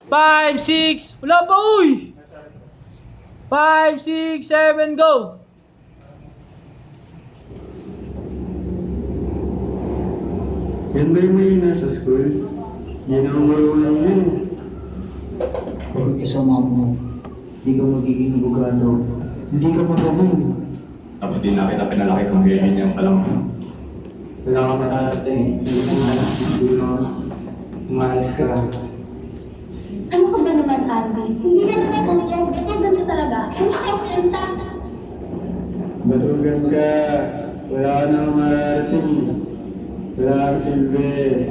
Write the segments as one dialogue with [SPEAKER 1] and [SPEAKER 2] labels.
[SPEAKER 1] 5, 6, wala pa uy! 5, 6, 7, go!
[SPEAKER 2] Yan ba yung may nasa school? Yan ang marunong yun.
[SPEAKER 3] Pag kasama mo, hindi ka magiging abogado. Hindi ka magaling.
[SPEAKER 4] Dapat din na kita pinalaki kung ganyan niya pa lang.
[SPEAKER 2] Wala ka makarating. Hindi mo na siguro. Umayos ka.
[SPEAKER 5] Ano ka ba naman, Ate? Hindi ka naman tulad. Ganyan ganda talaga. Ano ka kwenta?
[SPEAKER 2] Matugan ka. Wala ka na mararating. Wala kang silbi.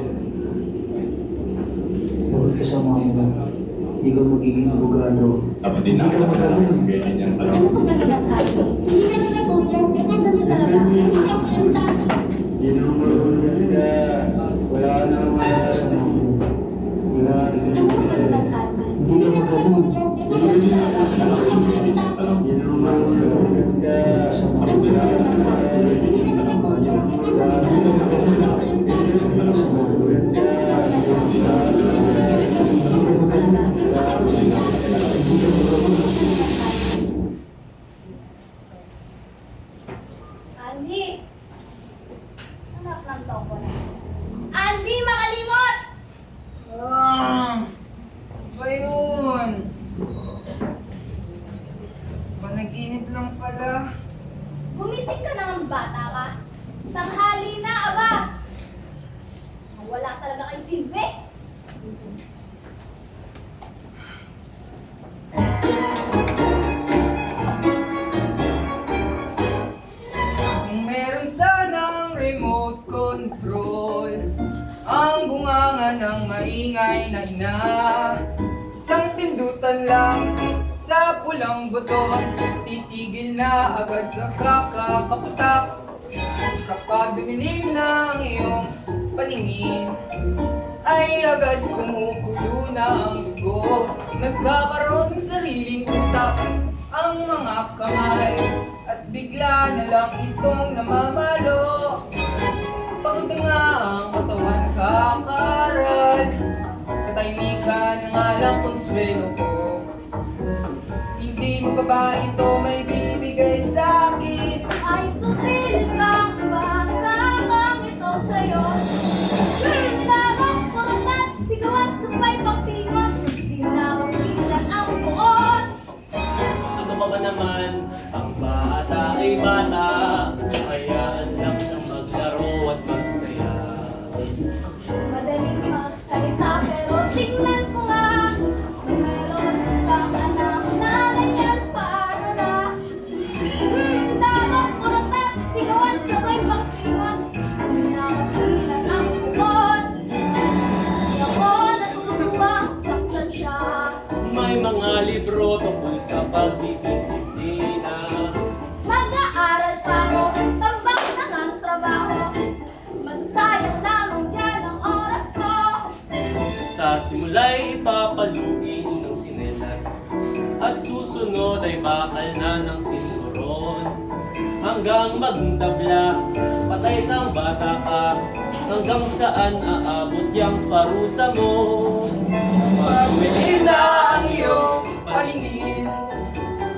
[SPEAKER 3] Pag kasama mo, hindi ka magiging abogado.
[SPEAKER 4] Dapat din na kita pinalaki kung ganyan niya pa lang.
[SPEAKER 5] Ano ka ba naman, Ate? Hindi ka naman tulad. Ganyan ganda talaga. Ano ka kwenta?
[SPEAKER 2] Yan ang marunong ka. Wala ka na mararating. Wala kang silbi.
[SPEAKER 5] Ano ka ba naman, Ate?
[SPEAKER 3] Hindi ka magaling.
[SPEAKER 4] Dapat din na kita pinalaki kung ganyan niya pa lang.
[SPEAKER 2] Yan ang marunong ka. Wala ka na mararating.
[SPEAKER 5] Andy! Anak ng toko na. Andy, makalimot!
[SPEAKER 6] Ba yun? Panaginip lang pala.
[SPEAKER 5] Gumising ka naman, bata ka. Tanghali na, aba! Wala talaga kay silbi.
[SPEAKER 6] Kung meron sanang remote control, ang bunganga ng maingay na ina, isang pindutan lang sa pulang buton, titigil na agad sa kakakaputak. Kapag dumilim na ang iyong paningin, ay agad kumukulo na ang dugo. Nagkakaroon ng sariling utak ang mga kamay, at bigla na lang itong namamalo. Pagod na nga ang katawan kakaral, katahimikan na nga lang konsuelo ko. Hindi mo pa ba ito may bibigay sa akin?
[SPEAKER 5] Ay, sutil kang bata ito sa'yo. Hinagong kurutan, sigawan, sabay pagpingot. Di na mapigilan ang buon.
[SPEAKER 7] Ano ba naman, ang bata ay bata, hayaan lang siyang maglaro at magsaya.
[SPEAKER 5] Madaling magsalita pero tingnan ko nga. Kung meron kang anak na ganyan, paano na? Dagong kurutan, sigawan, sabay pagpingot. Di na mapigilan ang buon. Di ako natutuwang saktan siya.
[SPEAKER 7] May mga libro tungkol sa pagdidisiplina.
[SPEAKER 5] Mag-aaral pa ako, tambak na ang trabaho. Masasayang lamang dyan ang oras ko.
[SPEAKER 7] Sa simula'y papaluin ng sinelas, at susunod ay bakal na ng sinturon. Hanggang magtabla, patay ng bata ka, hanggang saan aabot yung parusa mo.
[SPEAKER 6] Pag na ang iyong paningin,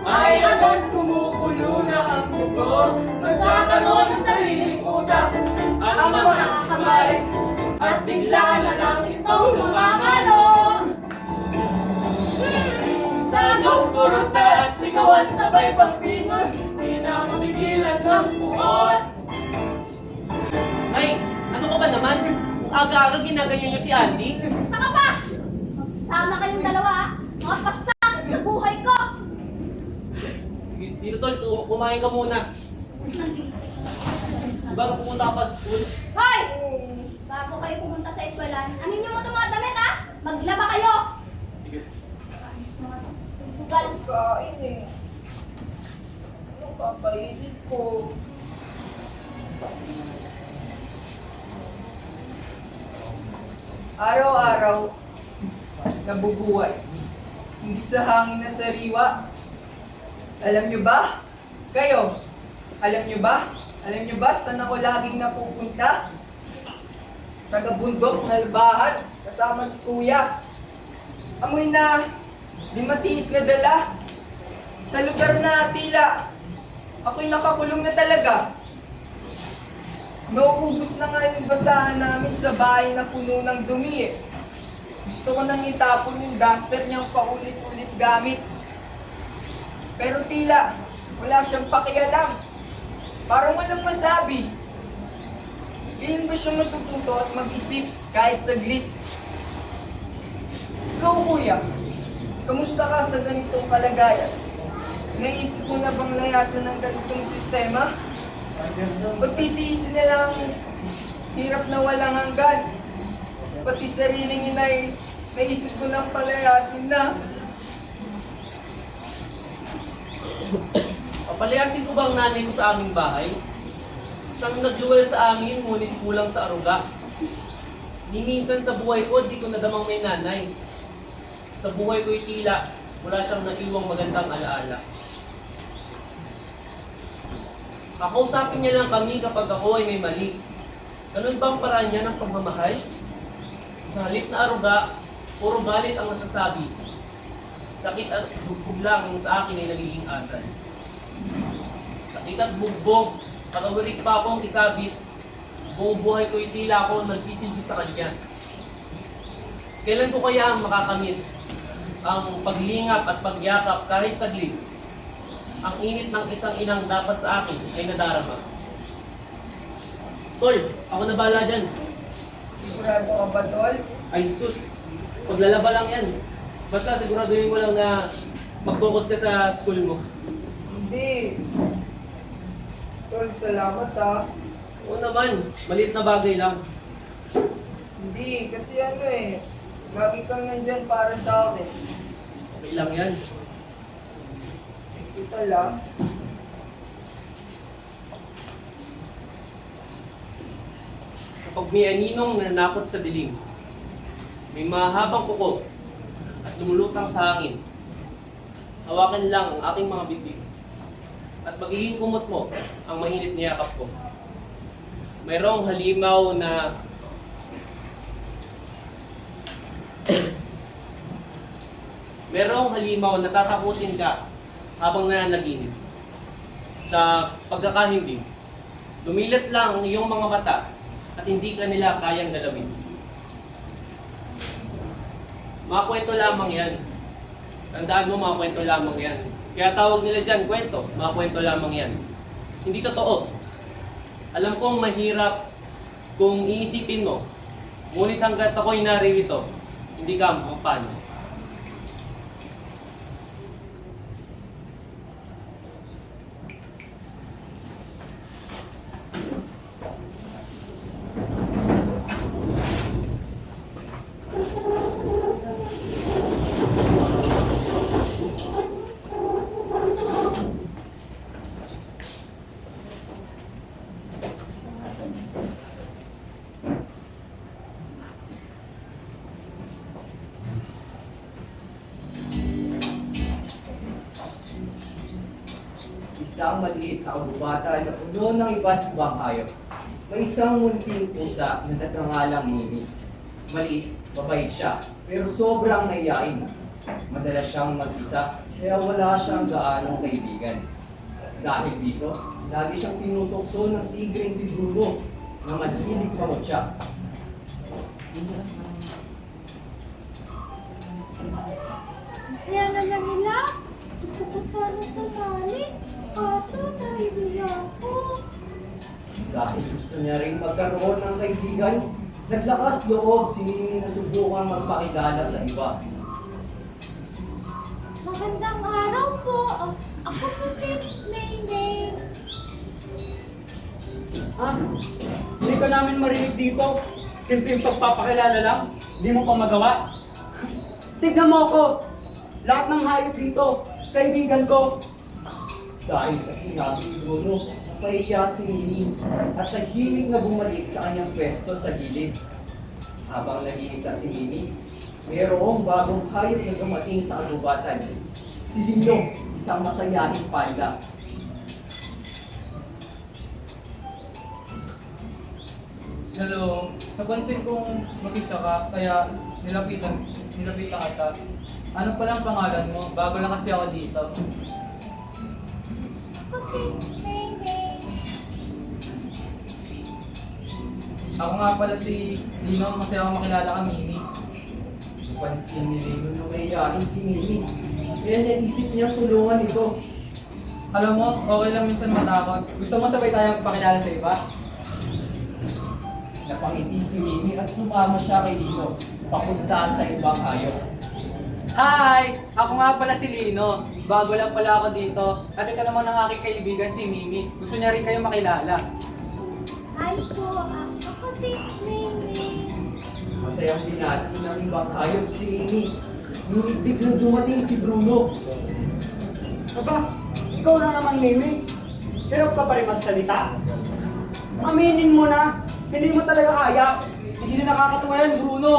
[SPEAKER 6] ay agad kumukulo na ang dugo. Magkakaroon ng sariling utak ang mga kamay,
[SPEAKER 5] At bigla na lang itong mamamalo.
[SPEAKER 6] Tagong kuruta at sigawan sabay pagpingot, di na mapigilan ng buot.
[SPEAKER 7] Nay, ano ka ba naman? Kung aga-aga ginaganyan niyo si Andy?
[SPEAKER 5] Saka pa! Magsama kayong dalawa, mga pasakit sa buhay ko.
[SPEAKER 7] Sige, dito tol, kumain ka muna. Diba pupunta ka pa sa school?
[SPEAKER 5] Hoy! Bago kayo pumunta sa eswelan, anin nyo mo itong mga damit ha? Maglaba kayo!
[SPEAKER 7] Sige.
[SPEAKER 5] Ayos naman ito. Susugal.
[SPEAKER 6] Kain eh. Ano papainit ko? Araw-araw, nabubuhay. Hindi sa hangin na sariwa. Alam nyo ba? Kayo, alam nyo ba? Alam nyo ba saan ako laging napupunta? Sa kabundok na albahan, kasama si Kuya. Amoy na di matiis na dala. Sa lugar na tila ako'y nakakulong na talaga. Nauubos na nga yung basahan namin sa bahay na puno ng dumi eh. Gusto ko nang itapon yung duster niyang paulit-ulit gamit. Pero tila wala siyang pakialam. Parang walang masabi. Ganyan ba siya matututo at mag-isip kahit saglit? Ikaw, kuya, kamusta ka sa ganitong kalagayan? Naisip mo na bang layasan ng ganitong sistema? Pagtitiisin na lang hirap na walang hanggan. Pati sariling inay, naisip ko nang palayasin na.
[SPEAKER 7] Papalayasin ko ba ang nanay ko sa aming bahay? Siyang nagluwal sa amin, ngunit kulang sa aruga. Ni minsan sa buhay ko, di ko nadamang may nanay. Sa buhay ko'y tila, wala siyang naiwang magandang alaala. Kakausapin niya lang kami kapag ako ay may mali. Ganun ba ang paraan niya ng pagmamahal? Sa halip na aruga, puro galit ang nasasabi. Sakit at bugbog lang ang sa akin ay nagiging asal. Sakit at bugbog, patawirik pa akong isabit. Buong buhay ko'y tila ako nagsisilbi sa kanya. Kailan ko kaya makakamit ang paglingap at pagyakap kahit saglit? Ang init ng isang inang dapat sa akin ay nadarama. Tol, ako na bahala dyan.
[SPEAKER 6] Sigurado ka ba, Tol?
[SPEAKER 7] Ay sus, paglalaba lang yan. Basta siguraduhin mo lang na mag-focus ka sa school mo.
[SPEAKER 6] Hindi. Tol, salamat ha.
[SPEAKER 7] Oo naman, maliit na bagay lang.
[SPEAKER 6] Hindi, kasi ano eh, lagi kang nandyan para sa akin.
[SPEAKER 7] Okay lang yan.
[SPEAKER 6] Ito lang.
[SPEAKER 7] Kapag may aninong nananakot sa dilim, may mahabang kuko at lumulutang sa hangin, hawakan lang ang aking mga bisig at magiging kumot mo ang mainit na yakap ko. Mayroong halimaw na merong halimaw na tatakutin ka habang nananaginip. Sa pagkakahindi, lumilat lang ang iyong mga mata at hindi ka nila kayang galawin. Mga kwento lamang yan. Tandaan mo, mga kwento lamang yan. Kaya tawag nila dyan, kwento, mga kwento lamang yan. Hindi totoo. Alam kong mahirap kung iisipin mo, ngunit hanggat ako'y naririto, hindi ka mapapano.
[SPEAKER 8] Isang maliit na kabubata na puno ng iba't ibang hayop. May isang munting pusa na nagngangalang Mimi. Maliit, mabait siya, pero sobrang mahiyain. Madalas siyang mag-isa, kaya wala siyang gaanong kaibigan. Dahil dito, lagi siyang tinutokso ng tigreng si Bruno na madilig pamutya.
[SPEAKER 5] Kaya naman nila, gusto ko sana sumali. Kaso, nahibiya ako.
[SPEAKER 8] Dahil gusto niya rin magkaroon ng kaibigan, naglakas loob si Mimi na subukan magpakilala sa iba.
[SPEAKER 5] Magandang araw po. Ako po si Maymay.
[SPEAKER 1] Hindi ka namin marinig dito. Simpleng pagpapakilala lang. Hindi mo pa magawa. Tignan mo ako. Lahat ng hayop dito, kaibigan ko.
[SPEAKER 8] Dahil sa sinabi ni Bruno, napahiya si Mimi at naghimik na bumalik sa kanyang pwesto sa gilid. Habang nag-iisa si Mimi, mayroong bagong hayop na dumating sa kalubatan. Si Lino, isang masayahing panda.
[SPEAKER 1] Hello, napansin kong mag-isa ka, kaya nilapitan kita.
[SPEAKER 6] Ano palang pangalan mo? Bago lang kasi ako dito.
[SPEAKER 5] Kasi, Maymay.
[SPEAKER 6] Ako nga pala si Lino, masaya ako makilala ka, Mimi.
[SPEAKER 8] Pansin ni Lino na mayayain si Mimi. Kaya naisip niya tulungan ito.
[SPEAKER 6] Alam mo, okay lang minsan matakot. Gusto mo sabay tayo pakilala sa iba?
[SPEAKER 8] Napangiti si Mimi at sumama siya kay Lino papunta sa ibang hayop.
[SPEAKER 6] Hi! Ako nga pala si Lino. Bago lang pala ako dito. At ito naman ang aking kaibigan si Mimi. Gusto niya rin kayo makilala.
[SPEAKER 5] Hi po, ako si Maymay.
[SPEAKER 8] Masayang binati ng ibang hayop si Mimi. Ngunit biglang dumating si Bruno.
[SPEAKER 1] Aba, ikaw na naman, Mimi. Hirap ka pa rin magsalita. Aminin mo na, hindi mo talaga kaya.
[SPEAKER 6] Hindi na nakakatuwa yan, Bruno.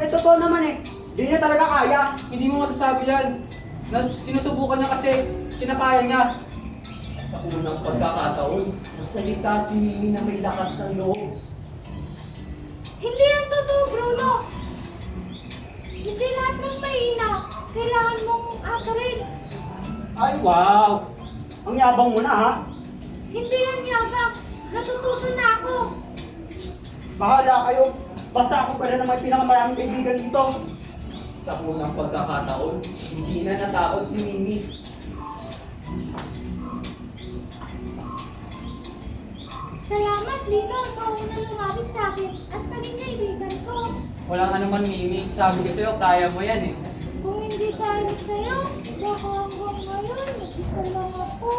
[SPEAKER 1] Eh, totoo naman eh. Hindi niya talaga kaya.
[SPEAKER 6] Hindi mo masasabi yan. Sinusubukan niya kasi kinakaya niya.
[SPEAKER 8] Sa unang pagkakataon, nagsalita si Mimi na may lakas ng loob.
[SPEAKER 5] Hindi yan totoo, Bruno. Hindi lahat ng mahina. Kailangan mong asarin.
[SPEAKER 1] Ay, wow. Ang yabang mo na, ha?
[SPEAKER 5] Hindi yan yabang. Natututo na ako.
[SPEAKER 1] Bahala kayo. Basta ako pa rin ang may pinakamaraming kaibigan dito.
[SPEAKER 8] Sa unang pagkakataon, hindi na natakot si Mimi.
[SPEAKER 5] Salamat, Lino. Ikaw na lumapit sa akin at naging kaibigan ko.
[SPEAKER 6] Walang anuman, Mimi. Sabi ko sa'yo, kaya mo yan eh.
[SPEAKER 5] Kung hindi kaya sa'yo, baka hanggang ngayon, mag-isa lang ako.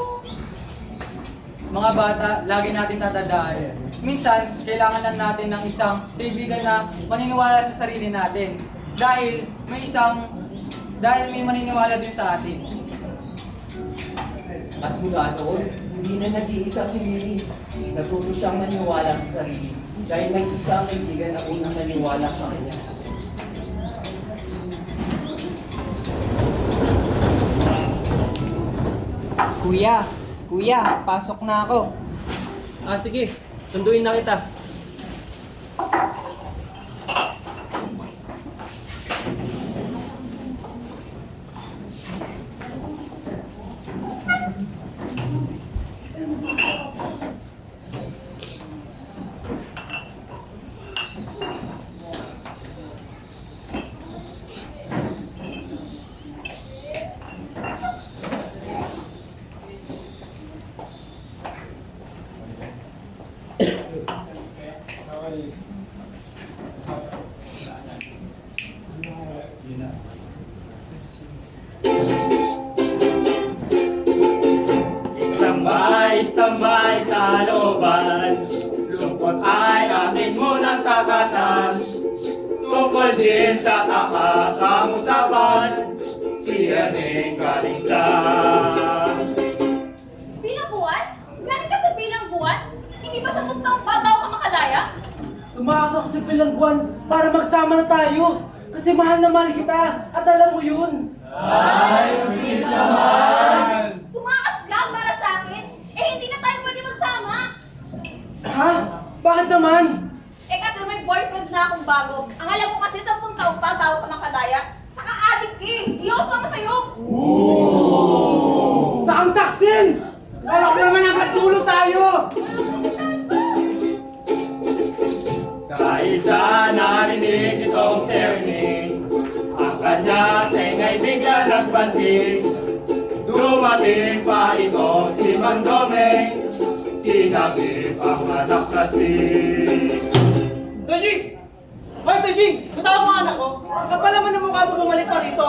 [SPEAKER 6] Mga bata, lagi natin tatandaan. Minsan, kailangan lang natin ng isang kaibigan na maniniwala sa sarili natin. Dahil may maniniwala din sa atin.
[SPEAKER 8] At mula noon, hindi na nag-iisa si Mimi. Natuto siyang maniwala sa sarili. Dahil may isang kaibigan na unang naniwala sa kanya.
[SPEAKER 6] Kuya, pasok na ako.
[SPEAKER 7] Ah, sige. Sunduin na kita. Tambay sa looban, lungkot ay atin munang tagasan. Tungkol din sa takas ang usapan, si Erneng galing sa...
[SPEAKER 5] Bilang buwan? Galing ka sa bilang buwan? Hindi ba sa puntang babaw ka makalaya?
[SPEAKER 1] Tumakas ako sa bilangguan para magsama na tayo. Kasi mahal na mahal kita at alam mo yun.
[SPEAKER 5] Tumakas ka para sa akin? Eh, hindi na tayo pwede magsama.
[SPEAKER 1] Ha? Bakit naman?
[SPEAKER 5] Eh, kasi may boyfriend na akong bago. Ang alam mo kasi 10 taong pa bago ka makalaya. Saka adik ka eh. Hindi ako sama sa'yo.
[SPEAKER 1] Saan taksin? Kala ko naman hanggang dulo tayo.
[SPEAKER 7] Kaisa narinig itong si Erneng, ang kanya tengay bigla nagpansin. Dumating pa itong si Mandomeng, sinabi ang anak natin.
[SPEAKER 1] Tojing! Hoy, Tojing! Katawa mo anak ko? Kapal naman ang mukha mo bumalik pa rito.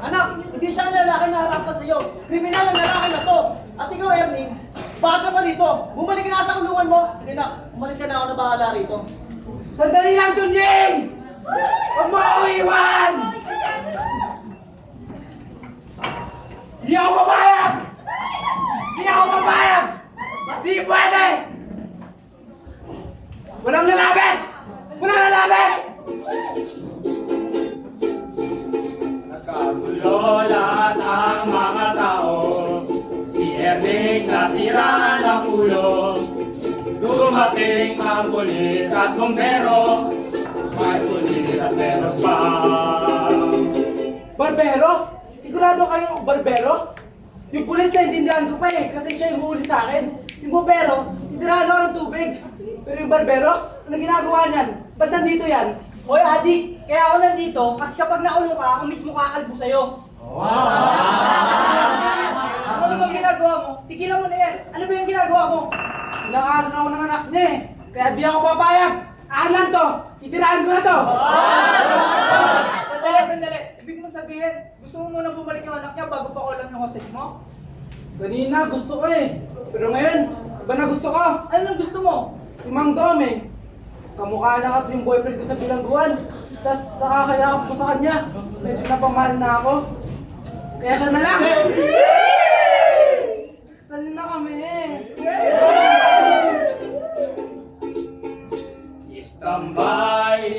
[SPEAKER 1] Anak, hindi siya ang lalaki na harapan sa'yo. Kriminal ang lalaki na to. At ikaw, Ernie, bakit ka pa rito? Bumalik ka na sa kulungan mo. Sige na, umalis ka na ako na bahala rito. Sandali lang, Tojing! Huwag mo ako iwan! Di ako papayag! Di ako papayag! Di pwede! Walang lalaban! Walang lalaban!
[SPEAKER 7] Nagkagulo lahat ang mga tao, si Erneng nasira ng ulo. Dumating ang pulis at bombero, may pulis at meron pa.
[SPEAKER 1] Barbero? Sigurado kayo barbero? Yung pulis na intindihan ko pa eh, kasi siya yung huli sa akin. Yung bombero, titirahan ako ng tubig. Pero yung barbero, ano ginagawa niyan? Ba't nandito yan? Hoy, Adi, kaya ako nandito kasi kapag nakulong ka, ako mismo kakalbo sa'yo. Ano bang ginagawa mo? Tigilan mo na yan. Ano ba yung ginagawa mo? Nakasan ako ng anak niya eh. Kaya di ako papayag. Alam to! Titirahan ko na to!
[SPEAKER 6] Sandali. Ibig mo sabihin, gusto mo munang bumalik yung anak niya bago pa ko lang yung hostage mo?
[SPEAKER 1] Kanina gusto ko eh. Pero ngayon, iba na gusto ko. Ano nang gusto mo? Si Mang Dome. Kamukha na kasi yung boyfriend ko sa bilangguan. Tapos nakakayakap ko sa kanya. Medyo napamahal na ako. Kaya siya na lang. Salin na kami eh.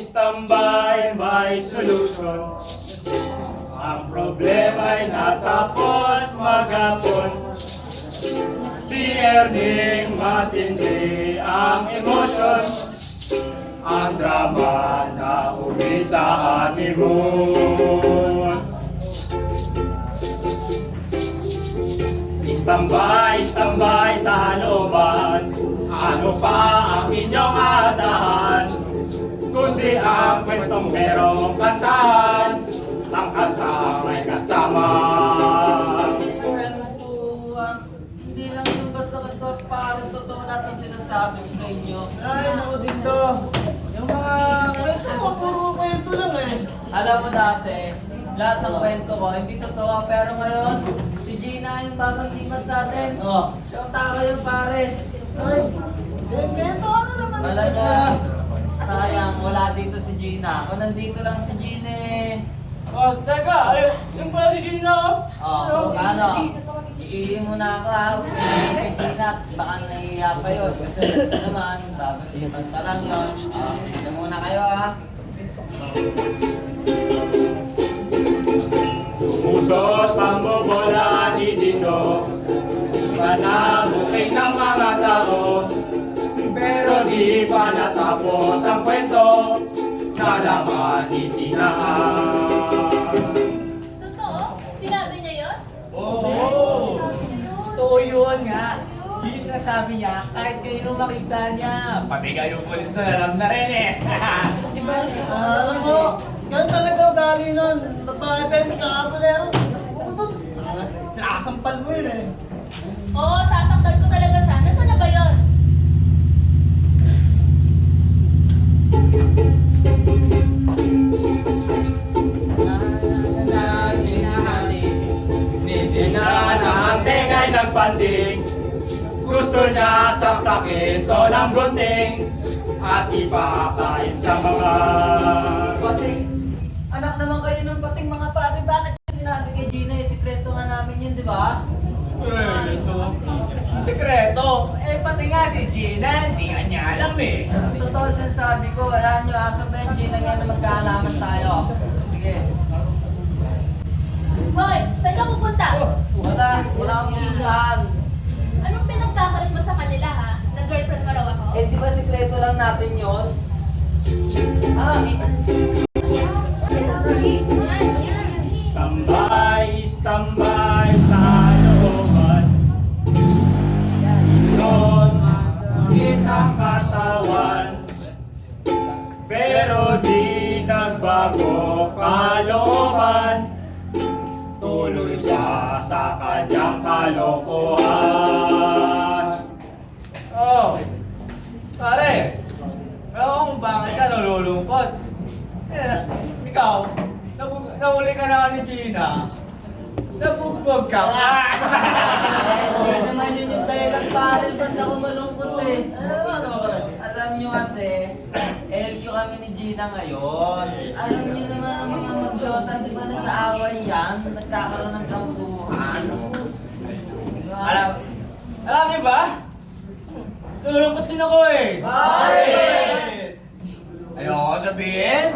[SPEAKER 7] Standby, may solusyon. Ang problema ay natapos maghapon. Si Erning matindi ang emosyon. Ang drama na uli sa honeymoon. Standby sa looban. Ano pa ang inyong asahan? Kundi ang kwentong merong kantahan. Ang kanta may kasama.
[SPEAKER 1] Hindi lang yung basta-basta parang totoo natin sinasabi ko sa inyo.
[SPEAKER 7] Ay, naku dito.
[SPEAKER 1] Yung mga kwento ko, puro kwento lang eh.
[SPEAKER 9] Alam mo dati, lahat ng kwento ko hindi totoo, pero ngayon, si Gina yung bagong timat sa atin.
[SPEAKER 1] Oh.
[SPEAKER 9] Shota ko yung pare.
[SPEAKER 1] Ay, kwento ano naman
[SPEAKER 9] Talaga, sayang, wala dito si Gina. Kung nandito lang si Gina eh.
[SPEAKER 7] Oh, teka, ay, yung pala si Gina.
[SPEAKER 9] Oh, ano? Iiwi muna ako ha. Kay Gina, baka nahihiya pa yun. Kasi ito naman, bagong timat pa lang yun. Ito muna kayo ha.
[SPEAKER 7] Pusot ang bobola ni Dino. Panabuking ng mga tao. Pero di pa natapos ang kwento. Nalaman ni Gina.
[SPEAKER 5] Totoo? Sinabi niya yun?
[SPEAKER 9] Oo! Totoo yun nga. Yung sinasabi niya, kahit kanino makita niya. Pati kayong polis na alam na rin eh.
[SPEAKER 1] Alam mo, ganun talaga ugali nun. Nagpa-event ka, kapalero. Ako dun. Sinasampal mo yun eh.
[SPEAKER 5] Oo, sasaktan ko talaga siya. Nasaan na ba yun?
[SPEAKER 7] Ang tingay ng panding. Gusto niya saksakin to ng gunting. At ipakain sa mga
[SPEAKER 9] Pating, anak naman kayo ng pating mga pare. Bakit sinabi kay Gina eh, sikreto nga namin yun, di ba?
[SPEAKER 6] Sikreto? Eh, pati nga si Gina, hindi nga niya alam eh.
[SPEAKER 9] Totoo sinasabi ko, alam nyo, asa ba yung Gina nga na magkaalaman tayo? Sige.
[SPEAKER 5] Hoy, saan ka pupunta?
[SPEAKER 9] Wala akong chikahan.
[SPEAKER 5] Anong pinagkakalit mo sa kanila ha? Na-girlfriend mo raw ako?
[SPEAKER 9] Eh, di ba sikreto lang natin yun? Ah,
[SPEAKER 7] Standby sa looban. Inon, sakit ang katawan. Pero di nagbago kalooban. Tuloy niya sa kanyang kalokohan.
[SPEAKER 6] Oh, pare, alam mo bakit ka nalulungkot? Eh, ikaw, nahuli ka na ni Gina. Nabugbog ka pa.
[SPEAKER 9] hindi naman yun yung dahilan sa akin. Ba't ako malungkot eh? Alam nyo kasi, LQ kami ni Gina ngayon. Alam nyo naman ang mga magsyota, di ba nag-aaway yan? Nagkakaroon ng tampuhan.
[SPEAKER 6] Alam niyo ba? Nalulungkot din ako eh.
[SPEAKER 1] Bakit?
[SPEAKER 6] Ayoko sabihin.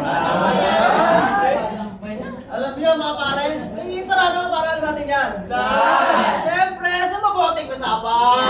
[SPEAKER 1] Alam niyo mga pare, may parang parang natin yan. Siyempre, sa mabuting usapan.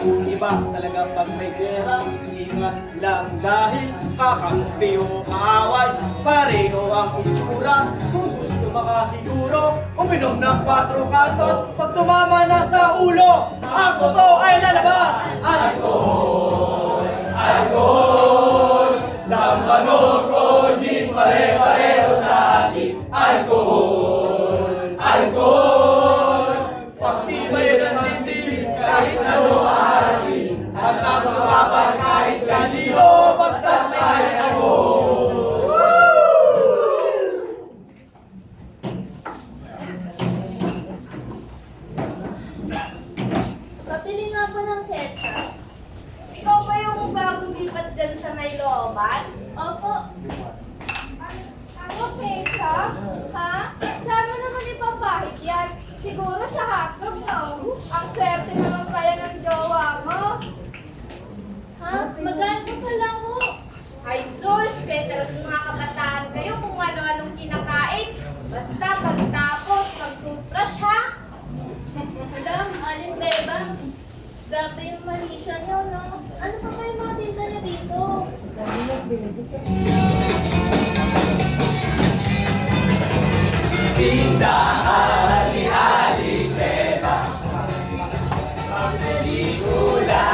[SPEAKER 1] Iba talaga pag may pera, ingat lang dahil kakampi o kaaway, pareho ang itsura. Kung gusto makasiguro, uminom ng 4 kantos, pag tumama na sa ulo, ang totoo ay lalabas. Alcohol, alcohol, lambanog o gin, pare-pareho sa atin. Alcohol, alcohol, pagtibay ng tindig, kahit ano aaralin. Hanggang mababa kahit kanino, basta may alcohol.
[SPEAKER 5] Kapili nga po ng ketchup. Ikaw ba yung bagong lipat dyan sa may looban? Opo. Ano ketchup? Ha? Saan mo naman ipapahit yan? Siguro sa hotdog, no? Ang swerte naman pala ng jowa mo. Ha? Magkano sa lango? Ay, sus! Kaya talagang mga kabataan kayo kung ano-anong kinakain. Basta pagtapos, mag-toothbrush, ha? Alam, alis kayo ba? Grabe yung malisya niyo, no? Ano pa kayo mga tinta niyo dito?
[SPEAKER 1] Tindahan ni Aling Beba, pelikula,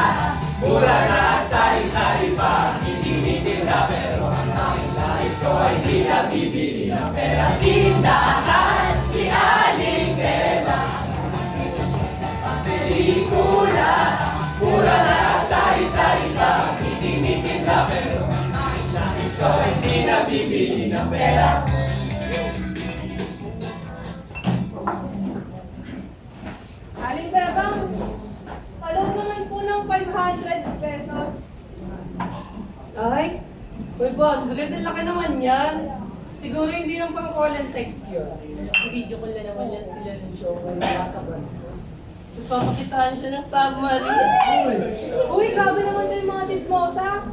[SPEAKER 1] mura na at sari-sari pa. Hindi pero ang aming nais ko ay di nabibili ng pera. Tindahan ni Aling Beba, pelikula, mura na at sari-sari pa. Hindi pero ang aming nais ko ay di nabibili ng pera.
[SPEAKER 10] Aling Bebang, paload naman po ng 500 pesos.
[SPEAKER 11] Ay, uy boss, ang laki naman yan. Siguro hindi lang pang call and text yun. Video call na naman yan sila ng show kung nasa brand ko. Tapos papakitaan siya ng submarine.
[SPEAKER 10] Uy, grabe naman to yung mga chismosa.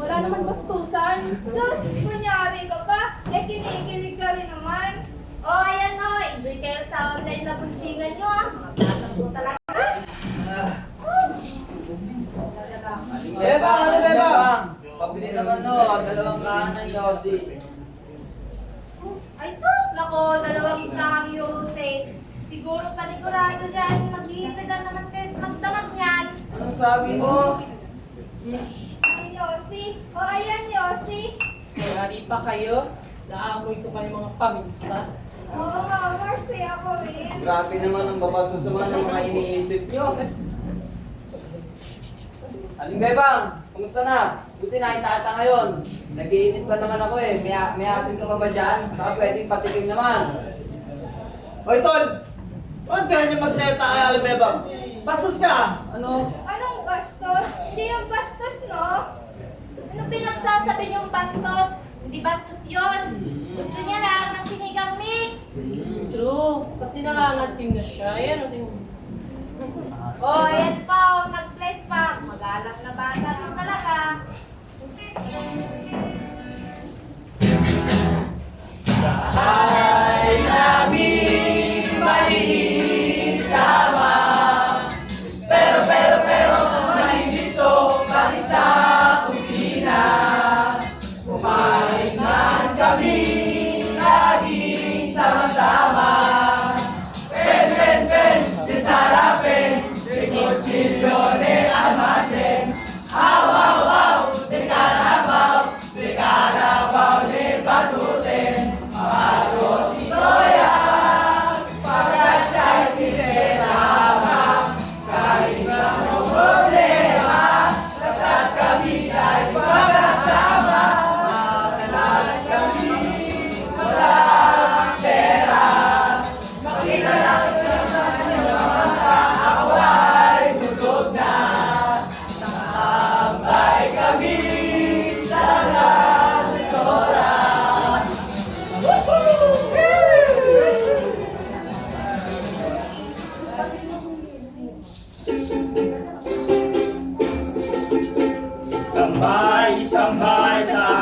[SPEAKER 10] Wala naman bastusan.
[SPEAKER 5] Sus, kunyari ka pa. Eh, kinikilig ka rin naman. Oh, ayan o. Enjoy kayo sa online na bunchingan nyo, ah. Mga batang po talaga.
[SPEAKER 1] Bebang, ano Bebang?
[SPEAKER 9] Pabili naman no, 2 kahan ng Yossi.
[SPEAKER 5] Ay, sus! Nako, 2 sakang Yose. Siguro panigurado dyan. Maghihisagan naman kayo magdamag niyan.
[SPEAKER 9] Anong sabi mo?
[SPEAKER 5] Ay, Yossi. Oh, ayan, Yossi.
[SPEAKER 11] Kaya pa kayo, naamoy ko kayo mga paminta.
[SPEAKER 5] Oo nga, Marcy, ako rin.
[SPEAKER 9] Grabe naman ang babasasama ng mga iniisip nyo. Aling Bebang, kumusta na? Buti nakita ata ngayon. Nag-iinit pa naman ako eh. May asin ka pa ba dyan? Baka pwedeng patikim naman.
[SPEAKER 1] Hoy, Tol! Bakit kaya niyo magseta kay Aling Bebang? Bastos ka!
[SPEAKER 9] Ano?
[SPEAKER 5] Anong bastos? Hindi yung bastos, no? Ano pinagsasabi niyong bastos? Hindi bastos yun. Gusto niya lang ng sinigang mix.
[SPEAKER 11] True, kasi nangangasim na siya. Ayan, o tingnan mo.
[SPEAKER 5] Oh, ayan pa. Nag-place pa. Magalang na bata lang talaga.
[SPEAKER 1] Ay namin maliit lamang, pero na hindi sobrang sa kusina. Kumain man kami, laging sama-sama. Pen, desarapin, de cuchillo de almacén. Aw, de carabao, de batuten. Arroz y toya, pagkasya sinetama, kahit na mo problema, basta't kami tayo magkasama. Lahat kami walang pera, makita lang sa kanyang mga ako ay busog na. Nakahambay kami sa Lansora.
[SPEAKER 7] Tambay sa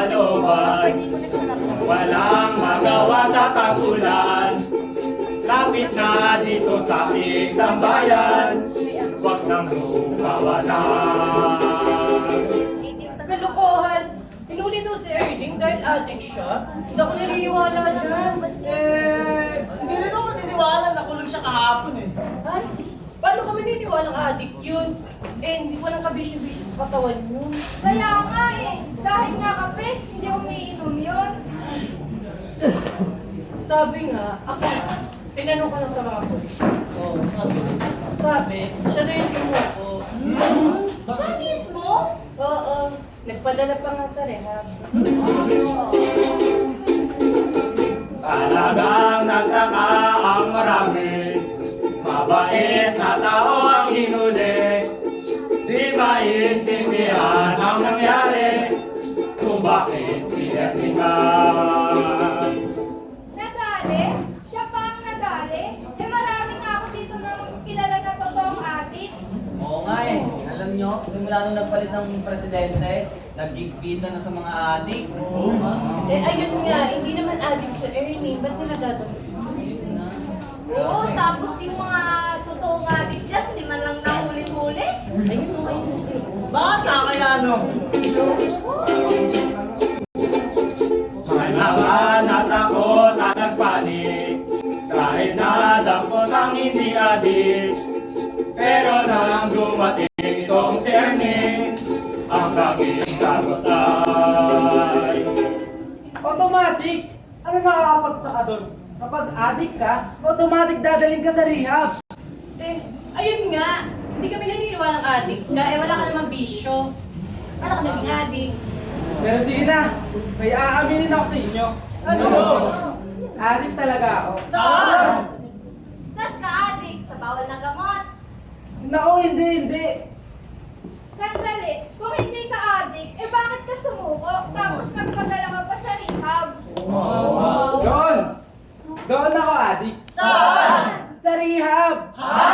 [SPEAKER 7] looban, walang magawa sa kagulan. Lapit na dito sa ating tambayan, huwag nang lumawalan.
[SPEAKER 11] Kalokohan! Hinuli daw willing dahil addict siya? Hindi ako naniniwala dyan.
[SPEAKER 1] Hindi rin ako niniwala. Nakulong siya kahapon eh.
[SPEAKER 11] Ay, paano kami naniniwalang addict yun? Hindi walang kabisyo-bisyo sa katawan yun.
[SPEAKER 5] Kaya nga eh, kahit nga kape, hindi umiinom yun.
[SPEAKER 11] Sabi nga, ako nga, tinanong ko na sa mga polis. Sabi, siya na yung sumuko.
[SPEAKER 5] Siya mismo?
[SPEAKER 11] Oo, nagpadala pa nga sa rehab.
[SPEAKER 7] Talagang nagtaka ang marami, mabait na tao ang hinuli. Di maintindihan ang nangyari, kung bakit iyakin ka.
[SPEAKER 5] Nadali? Siya pa ang nadali? Marami nga ako dito ng kilala na totoong adik.
[SPEAKER 9] Oo nga eh. Alam nyo, simula nung nagpalit ng presidente, nagigpita na sa mga adik.
[SPEAKER 11] Ayun nga, hindi naman addict sa Ernie. Ba't nila dadamit?
[SPEAKER 5] Oo, tapos yung mga totoong adik dyan, hindi man lang nahuli-huli.
[SPEAKER 11] Ayun sila.
[SPEAKER 1] Bakit kakayano?
[SPEAKER 7] May mga natakot at nagpanik, kahit nadampot ang hindi adik. Pero nang dumating itong si Ernie, ang laging sagot ay
[SPEAKER 1] Automatic! Ano nakakapagtaka doon? Kapag addict ka, automatic dadaling ka sa rehab.
[SPEAKER 11] Ayun nga. Hindi kami naniniwalang addict ka. Wala ka namang bisyo. Paano ka naging addict?
[SPEAKER 1] Pero sige na, may aaminin ako sa inyo. Ano? Addict talaga ako. Saan?
[SPEAKER 5] Saan ka adik? Sa bawal na gamot?
[SPEAKER 1] Naku, hindi.
[SPEAKER 5] Sandali, kung hindi ka adik, bakit ka sumuko? Tapos nagpadala ka pa sa rehab?
[SPEAKER 1] Doon ako addict.
[SPEAKER 5] Saan?
[SPEAKER 1] Sa rehab. Ha?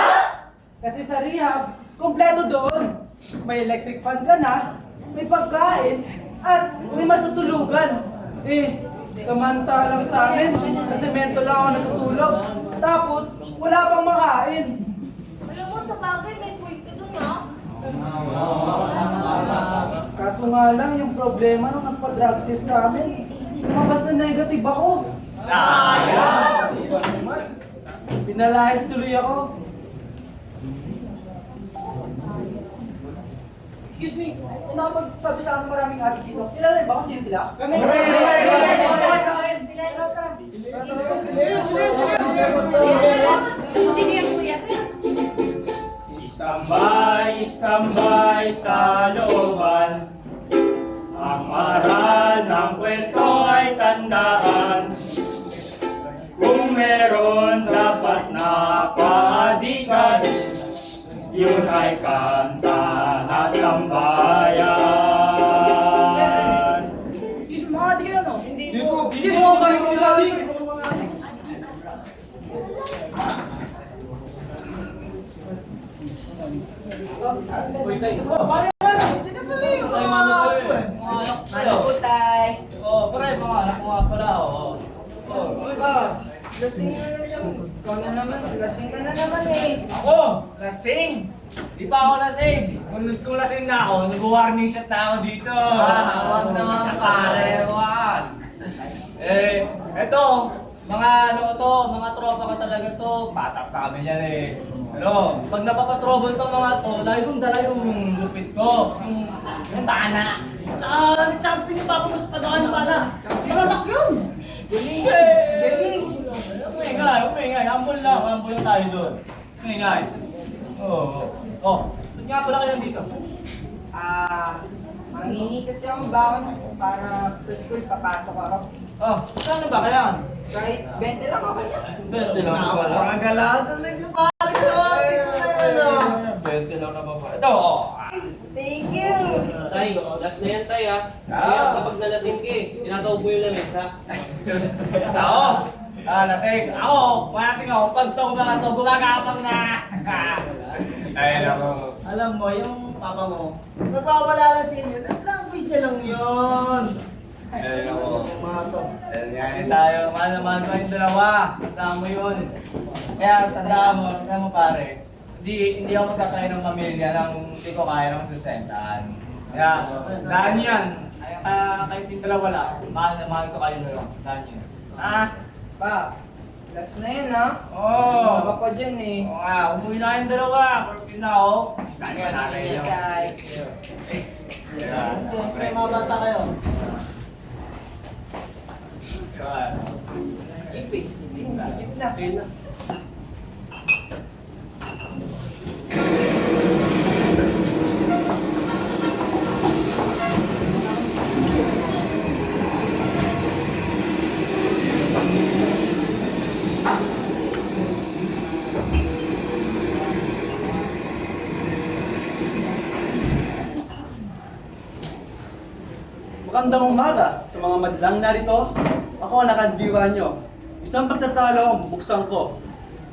[SPEAKER 1] Kasi sa rehab, kompleto doon. May electric fan ka na, may pagkain, at may matutulugan. Samantalang sa amin, sa semento lang ako natutulog. Tapos, wala pang makain.
[SPEAKER 5] Alam mo, sa bagay, may point ka dun, ha?
[SPEAKER 1] Kaso nga lang, yung problema nung nagpa-drug test sa amin, sumabas na negative ako.
[SPEAKER 7] sayang!
[SPEAKER 1] Pinalayas tuloy ako.
[SPEAKER 6] Excuse me, nakapagsabi sa akin maraming adik dito. Kilala niyo ba kung sino sila?
[SPEAKER 1] Kami!
[SPEAKER 7] Istambay sa looban, ang aral ng kwento ay tandaan. Kung meron dapat na paadikan, yun ay kanta at tambayan.
[SPEAKER 6] Excuse me, mga adik yun, no?
[SPEAKER 1] Hindi po.
[SPEAKER 6] Hindi mo ba yung sabi?
[SPEAKER 1] Uy, tayo. Bakit na? Hindi na pala yun. Ay, mano pala yun.
[SPEAKER 9] Ano po, tay?
[SPEAKER 6] Pre, mga anak mo nga pala, Ano ba? Lasing na lasing. Ikaw na naman, lasing ka na naman eh.
[SPEAKER 12] Ako, lasing. Di pa ako lasing. Kung lasing na ako, nag-warning shot na ako dito.
[SPEAKER 9] Wag naman pare, wag.
[SPEAKER 12] Eto, mga mga tropa ko talaga to. Patak na kami yan eh. Pero, pag napapatrobol tong mga to, lagi kong dala yung lupit ko. Yung tana.
[SPEAKER 1] Tsaka, nag-champion yung Papa Mas Padakan pala. Pinatak yun!
[SPEAKER 12] Galing! Umingay. Humble lang tayo doon. Umingay. Oo. Ba't nga pala kayo nandito?
[SPEAKER 6] Mangingi kasi ako baon para sa school papasok ako.
[SPEAKER 12] Ano ba kaya?
[SPEAKER 6] Kahit 20 lang ako yan.
[SPEAKER 12] 20 lang ako wala.
[SPEAKER 1] Napakagalaw talaga pare ko. Ano?
[SPEAKER 12] 20 lang naman pa. Ito,
[SPEAKER 6] Thank you!
[SPEAKER 7] Tay, last na yan tay ha. Kaya kapag nalasing ka tinatawag mo yung lamesa.
[SPEAKER 12] Ako! Lasing. Ako, malasing ako. Pag to gumagapang na. Ayun ako.
[SPEAKER 1] Alam mo, yung papa mo, nagwawala lang sa inyo. Language niya lang yun.
[SPEAKER 12] Ayun ako.
[SPEAKER 1] Yung mga to.
[SPEAKER 12] Ganyan tayo. Mahal ko yung dalawa. Tandaan mo yun. Kaya tandaan mo pare. Hindi ako magkakain ng pamilya nang hindi ko kaya ng sustentaan. Kaya, daan yan. kahit yung dalawa wala, mahal na mahal ko kayo noon. Saan yun?
[SPEAKER 6] Pa, last na yun ha.
[SPEAKER 12] Oo.
[SPEAKER 6] Sumama pa dyan eh.
[SPEAKER 12] Oo nga, umuwi na kayong dalawa. Curfew na ako. Saan yun? Nanay yun.
[SPEAKER 6] Tay.
[SPEAKER 1] Siyempre, mga bata kayo.
[SPEAKER 6] Jeep eh. Jeep na.
[SPEAKER 1] Magandang umaga sa mga madlang narito. Ako ang nakandiwa nyo. Isang pagtatalo ang bubuksan ko.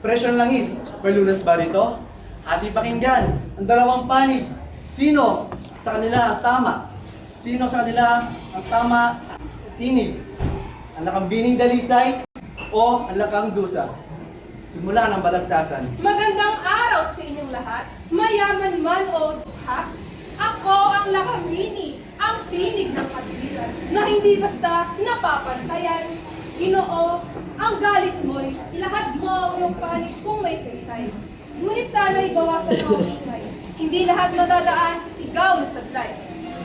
[SPEAKER 1] Presyo ng langis, pelunas ba rito? Ating pakinggan ang dalawang panig. Sino sa kanila ang tama? Sino sa kanila ang tama tinig? Ang lakambining dalisay o ang lakang dusa? Simula ng balagtasan.
[SPEAKER 10] Magandang araw sa inyong lahat, mayaman man o dukha. Ako ang Lakamini, ang tinig ng kadiliran, na hindi basta napapantayan. Ginoo, ang galit mo'y ilahad mo ang iyong panig kung may saysay. Ngunit sana'y bawasan mo ang ingay, hindi lahat madadaan sa sigaw na sablay.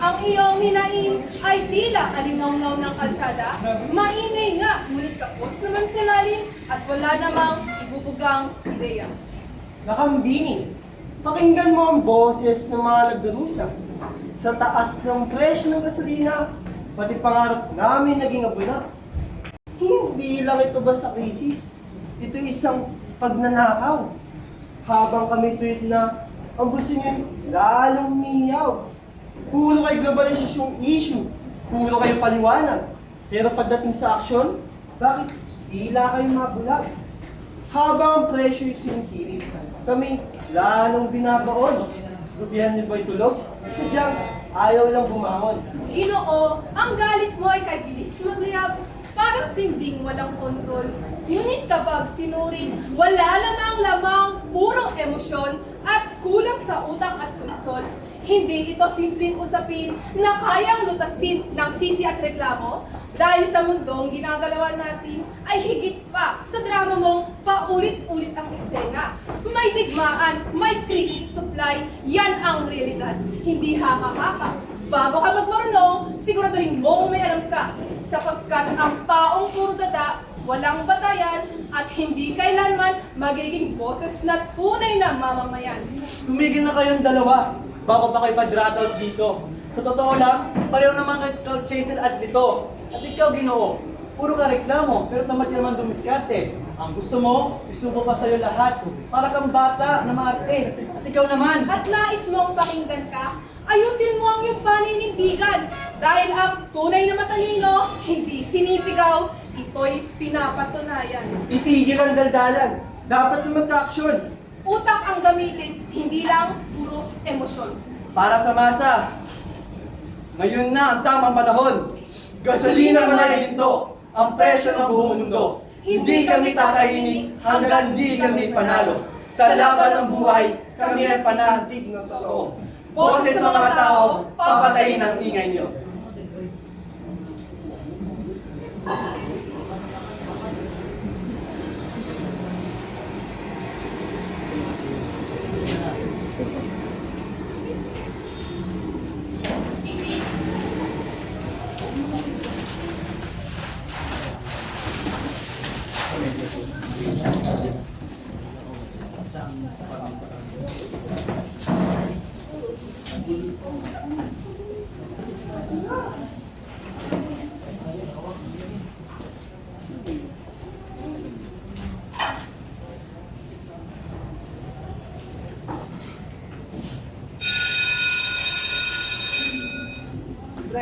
[SPEAKER 10] Ang iyong hinain ay tila alingaw-ngaw ng kalsada, maingay nga, ngunit kapos naman sa lalim at wala namang ibubugang ideya.
[SPEAKER 1] Nakambini, pakinggan mo ang boses ng mga nagdurusa. Sa taas ng presyo ng gasolina, pati pangarap namin naging abuna. Hindi lang ito ba sa krisis? Ito isang pagnanakaw. Habang kami tweet na ang gusto niyo lalong umiyaw. Puro kay globalisasyong issue, puro kayo paliwanag. Pero pagdating sa aksyon, bakit tila kayo mabulag? Habang ang presyo ay sinisilip, kami lalong binabaon. Gobyerno ba'y tulog? Sadyang ayaw lang bumangon.
[SPEAKER 10] Ginoo, ang galit mo ay kay bilis magliyab, parang sinding walang kontrol. Ngunit kapag sinuring, wala lamang puro emosyon at kulang sa utang at konsol. Hindi ito simpleng usapin na kayang lutasin ng sisi at reklamo dahil sa mundong ginagalawan natin ay higit pa sa drama mong paulit-ulit ang eksena. May digmaan, may crisis supply, yan ang realidad. Hindi haka-haka. Bago ka magmarunong, siguraduhin mong may alam ka sapagkat ang taong puro dada, walang batayan at hindi kailanman magiging boses na tunay na mamamayan.
[SPEAKER 1] Tumigil na kayong dalawa bago pa kayo pa-dropout dito. Sa totoo lang, pareho naman kayo Chasel at dito. At ikaw, Ginoo, puro ka reklamo, pero tamad ka naman dumiskarte. Ang gusto mo, isubo pa sa'yo lahat. Para kang bata na maarte. At ikaw naman.
[SPEAKER 10] At nais mong pakinggan ka, ayusin mo ang iyong paninindigan. Dahil ang tunay na matalino, hindi sinisigaw, ito'y pinapatunayan.
[SPEAKER 1] Itigil ang daldalan. Dapat na magka-aksyon.
[SPEAKER 10] Utak ang gamitin, hindi lang puro emosyon.
[SPEAKER 1] Para sa masa, ngayon na ang tamang panahon. Gasolina manalihinto, ang presyo ng buong mundo. Hindi kami tatahimik hanggang di kami panalo. Sa laban ng buhay, kami ay panantig ng totoo. Boses ng mga tao, papatayin ang ingay niyo.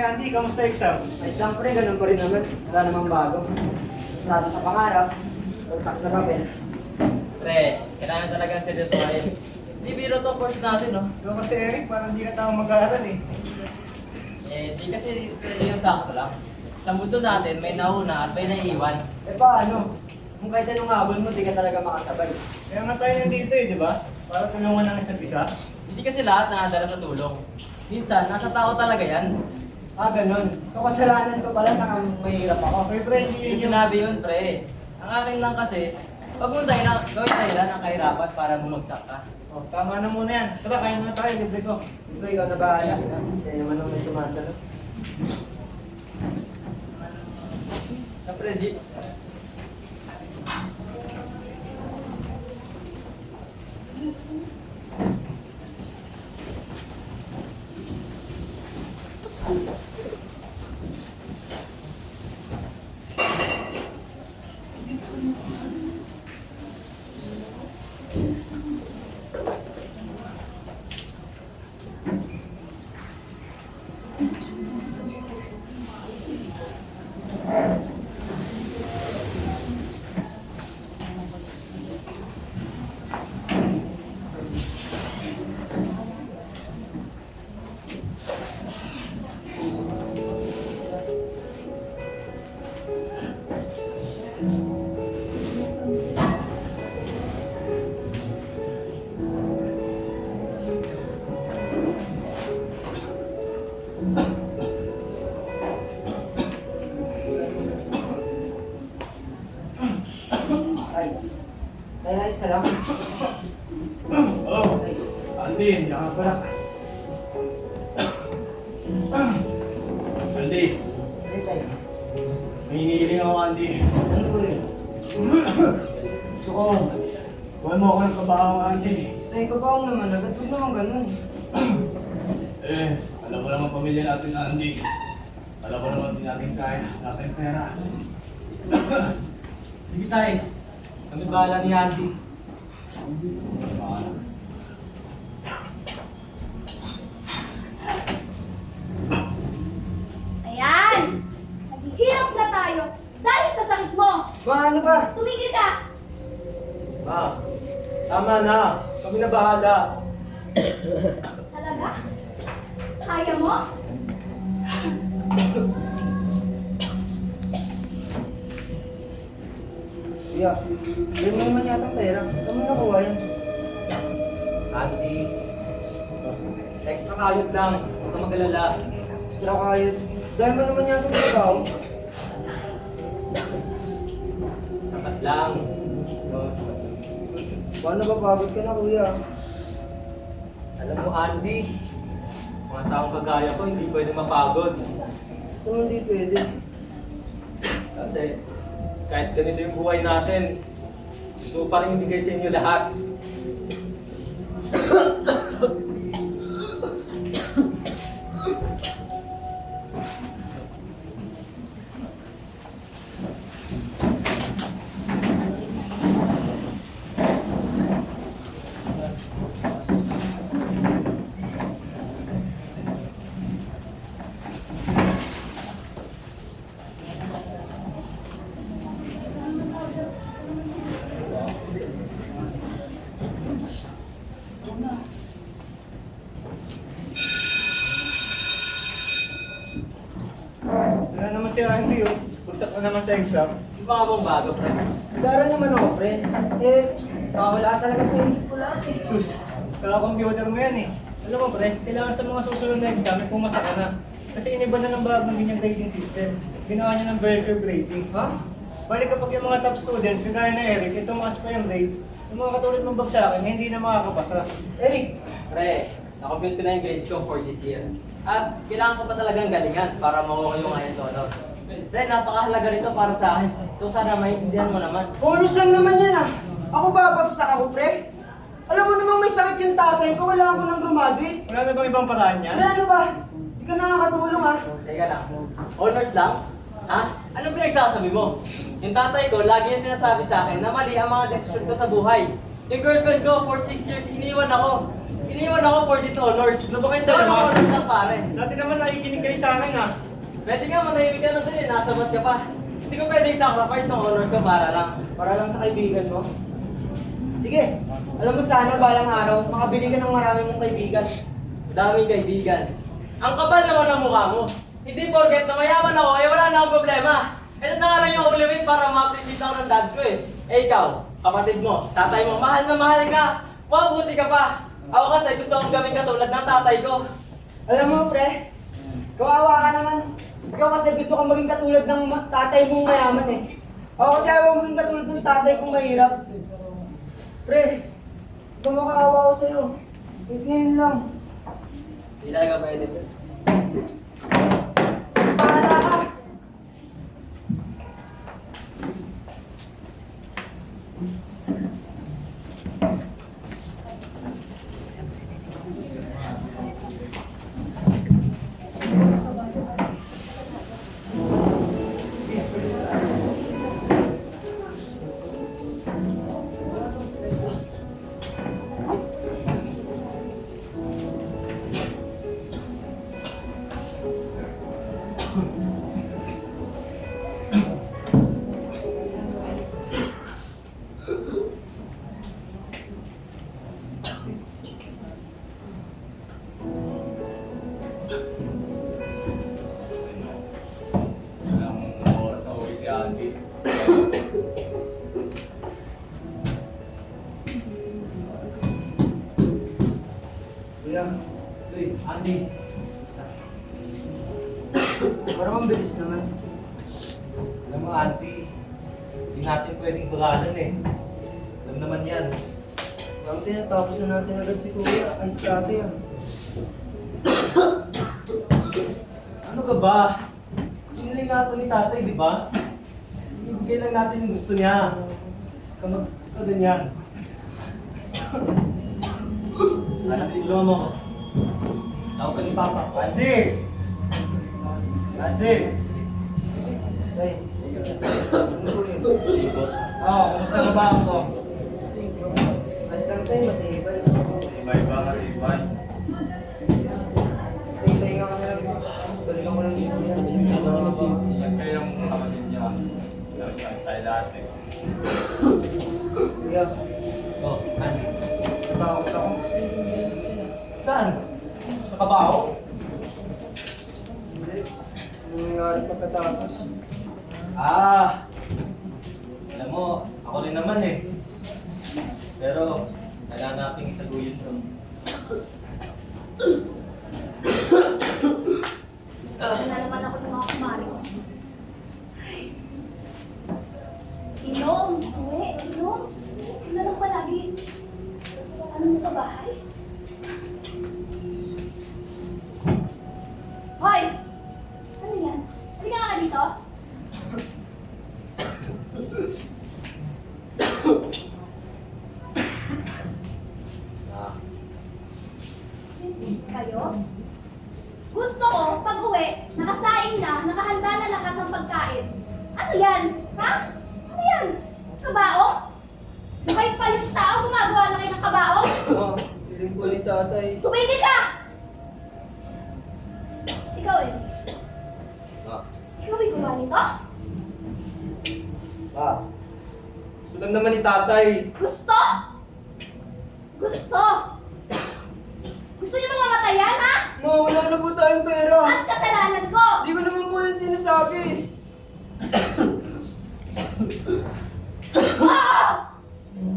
[SPEAKER 1] Andy, kamusta exam?
[SPEAKER 9] Ayos lang pre, ganun pa rin naman. Wala namang bago. Sa pangarap, bagsak sa papel.
[SPEAKER 12] Pre, kailangan talaga seryoso kayo. Hindi biro to course natin, no?
[SPEAKER 1] Ikaw kasi Eric, parang hindi ka tama mag-aaral eh.
[SPEAKER 12] Di kasi pwede yung sakto lang. Sa mundo natin, may nauna at may naiiwan.
[SPEAKER 9] Eh paano? Kung kahit anong habol mo, di ka talaga makasabay.
[SPEAKER 1] Kaya nga tayo nandito eh, di ba? Para tulungan ng isa't isa.
[SPEAKER 12] Hindi kasi lahat nakadala sa tulong. Minsan, nasa tao talaga yan.
[SPEAKER 1] Ah, ganun. So, kasalanan ko pala na mahirap ako. Pre, pre,
[SPEAKER 9] Yung sinabi yun, pre. Ang akin lang kasi, pag mo tayo na gawin dahilan ang kahirapan para bumagsak ka.
[SPEAKER 1] Oh, tama na muna yan. Tara, kain muna tayo. Libre ko. Libre, ikaw na bahala. Sa'yo naman ang may sumasalo.
[SPEAKER 9] Siyempre, G.
[SPEAKER 1] Ay. Ay, ayos ka lang.
[SPEAKER 12] Oh, Andy, nandiyan ka pala. Andy,
[SPEAKER 1] Ay, tayo.
[SPEAKER 12] may hinihiling ako, Andy.
[SPEAKER 1] Ano ko rin?
[SPEAKER 12] Gusto ko, kuha mo ako ng kabaho, Andy.
[SPEAKER 1] Ay, kabaong naman. Agad huwag naman ganun.
[SPEAKER 12] Eh, alam mo naman pamilya natin, Andy. Alam mo naman din natin kaya, natin pera.
[SPEAKER 1] Sige tayo. Kami bahala ni Andy.
[SPEAKER 5] Ayan! Naghihirap na tayo dahil sa sakit mo!
[SPEAKER 1] Ma, ano ba?
[SPEAKER 5] Tumigil ka!
[SPEAKER 1] Tama na. Kami na bahala.
[SPEAKER 5] Talaga? Kaya mo?
[SPEAKER 1] Kuya, yun mo naman yata ang pera. Saan mo nakuha yan?
[SPEAKER 7] Andy, extra kayod lang. Huwag ka mag-alala.
[SPEAKER 1] Extra kayod. Dahil mo naman yata ang trabaho.
[SPEAKER 7] Sapat lang.
[SPEAKER 1] Paano ba pagod ka na, kuya?
[SPEAKER 7] Alam mo, Andy, mga taong kagaya ko hindi pwede mapagod.
[SPEAKER 1] Ito hindi pwede.
[SPEAKER 7] Kasi kahit ganito yung buhay natin, gusto ko pa rin ibigay sa inyo lahat.
[SPEAKER 1] Wala naman si Andy, oh. Bagsak na naman sa exam.
[SPEAKER 9] Di ba nga bang bago, pre?
[SPEAKER 1] Gara naman ako, friend. Wala talaga sa isip ko lahat eh.
[SPEAKER 13] Sus, kaka-computer mo yan eh. Alam mo pre, kailangan sa mga susunod na exam, may pumasa ka na. Kasi iniba na ng bagong ganyang grading system. Ginawa niya ng bell curve grading.
[SPEAKER 1] Ha?
[SPEAKER 13] Balik kapag yung mga top students, kagaya na Eric, ito maas pa yung grade. Yung mga katulad mong bagsakin, hindi na makakapasa. Eric,
[SPEAKER 9] Pre, na-compute ko na yung grades ko for this year. At kailangan ko pa talagang galingan para makuha yung IELTS honor. Pre, napakahalaga nito para sa akin. So sana maintindihan mo naman.
[SPEAKER 1] Bonus lang naman yan ah. Ako babagsak ako, pre. Alam mo namang may sakit yung tatay ko, kailangan ko nang graduate.
[SPEAKER 13] wala na bang ibang paraan yan?
[SPEAKER 1] Ano ba? Hindi ka nakakatulong ah.
[SPEAKER 9] Teka lang. Honors lang? Ha? Anong pinagsasabi mo? Yung tatay ko, lagi yung sinasabi sa akin na mali ang mga desisyon ko sa buhay. Yung girlfriend ko, for 6 years, iniwan ako. Iniwan ako for this honors.
[SPEAKER 13] Ano ba kayong
[SPEAKER 9] So, ano
[SPEAKER 13] dalawa?
[SPEAKER 9] honors lang pare?
[SPEAKER 13] Dati naman nakikinig kayo sa akin ah.
[SPEAKER 9] Pwede nga, manahimik ka lang din eh. Nasabat ka pa. Hindi ko pwedeng sacrifice ng honors ko para lang.
[SPEAKER 1] Para lang sa kaibigan mo. Sige, alam mo sana balang araw, makabili ka ng marami mong kaibigan.
[SPEAKER 9] Daming kaibigan. Ang kapal naman ng mukha mo. Hindi porket na mayaman ako, eh wala na akong problema. Ito na nga lang yung ulawin para ma-appreciate ako ng dad ko eh. Eh ikaw, kapatid mo, tatay mo, mahal na mahal ka. Mabuti ka pa. Ako kasi gusto kong gawin katulad ng tatay ko.
[SPEAKER 1] Alam mo, pre, Kawawa ka naman. Ikaw kasi gusto kong maging katulad ng tatay mong mayaman eh. Ako kasi ayaw maging katulad ng tatay kong mahirap. Pre, ikaw makaawa ko sa'yo. Wait ngayon lang.
[SPEAKER 8] Hindi talaga pwede.
[SPEAKER 1] Pahala ka.
[SPEAKER 4] Ilang oras na uwi si Andy.
[SPEAKER 1] Kuya, uy, Andy. Parang ang bilis naman.
[SPEAKER 7] Alam mo, Auntie, hindi natin pwedeng bagalan eh. Alam naman yan.
[SPEAKER 1] Parang tinatapos na natin agad si Kuya. Ay, si Ate ah.
[SPEAKER 7] Ano ka ba? Hiniling nga ito ni tatay, di ba? Ibigay lang natin yung gusto niya. Kamag ka ganyan. Anak, tulungan mo ko. Tawag ka ni Papa. Andy! Andy!
[SPEAKER 1] Ay,
[SPEAKER 7] Si boss.
[SPEAKER 12] Kumusta ka ba ako?
[SPEAKER 1] mas lang tayo, masihibay.
[SPEAKER 12] Ibay-ibay nga, ibay.
[SPEAKER 1] Hintay nga kami lang. Balikan ko lang dito yan.
[SPEAKER 12] Yan kayo ng kapatid niya. Tayo lahat eh.
[SPEAKER 1] Kuya,
[SPEAKER 7] Oh, Andy.
[SPEAKER 1] natakot ako.
[SPEAKER 7] Saan? Sa kabaho?
[SPEAKER 1] Hindi. Ano nangyari pagkatapos?
[SPEAKER 7] Ah! Alam mo, ako rin naman eh. Pero, kailangan nating itaguyod to.
[SPEAKER 5] Na naman ako ng mga kumari ko. Inom, uwi, inom. Ano lang palagi? Ano mo sa bahay? Hoy! Ano yan? Halika nga dito.
[SPEAKER 7] Ah,
[SPEAKER 5] Kayo? Gusto ko, pag uwi, nakasaing na, nakahanda na lahat ng pagkain. Ano yan? Ha? Ano yan? Kabao? Nakay pa yung tao, gumagawa na kayo ng kabao?
[SPEAKER 1] Ma, piling ko ni tatay.
[SPEAKER 5] Tumigil ka! Ikaw eh.
[SPEAKER 7] ah,
[SPEAKER 5] Ikaw ay gumawa nito?
[SPEAKER 7] ah. Gusto lang naman ni tatay.
[SPEAKER 5] Gusto? Gusto? Gusto niyo bang mamatayan, ha?
[SPEAKER 1] Ma, wala na po tayong pera.
[SPEAKER 5] At kasalanan ko!
[SPEAKER 1] Hindi ko naman po yan sinasabi.
[SPEAKER 5] Ah!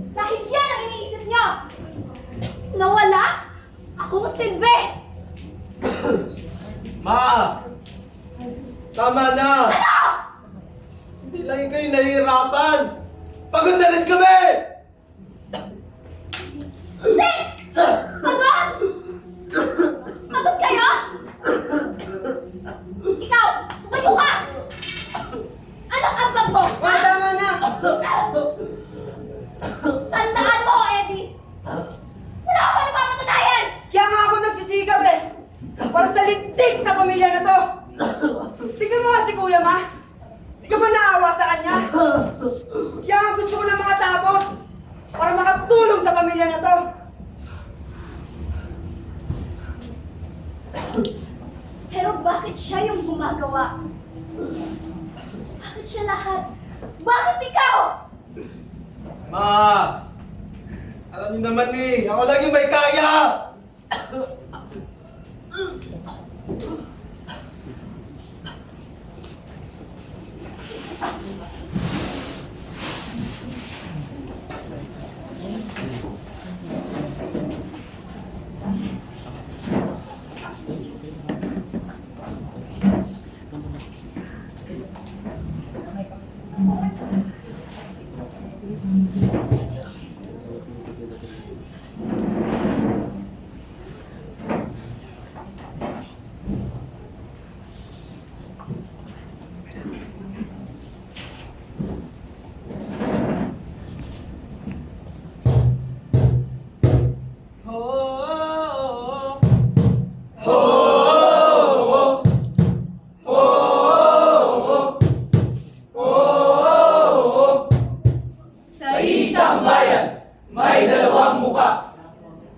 [SPEAKER 5] Dahil yan ang iniisip niyo! Nawala? Akong silbi!
[SPEAKER 7] Ma! Tama na!
[SPEAKER 5] Ano?
[SPEAKER 7] Hindi lang kayo nahihirapan! Pagod na rin kami!
[SPEAKER 5] Hindi! Pagod! Pagod kayo? Ikaw! Tumayo ka! Anong ambag mo?
[SPEAKER 1] Ma, tama na!
[SPEAKER 5] Tandaan mo, Eddie! Wala ka pa napapatatayan!
[SPEAKER 1] Kaya nga ako nagsisikap eh! Para sa lintik na pamilya na to! Tingnan mo nga si Kuya, Ma! Di ka ba naawa sa kanya? Kaya nga gusto ko na makatapos! Para makatulong sa pamilya na to!
[SPEAKER 5] Pero bakit siya yung gumagawa? Bakit siya lahat? Bakit ikaw?
[SPEAKER 7] Ma! Alam niyo naman eh, ako lang yung may kaya!
[SPEAKER 5] Sa isang bayan, may dalawang muka.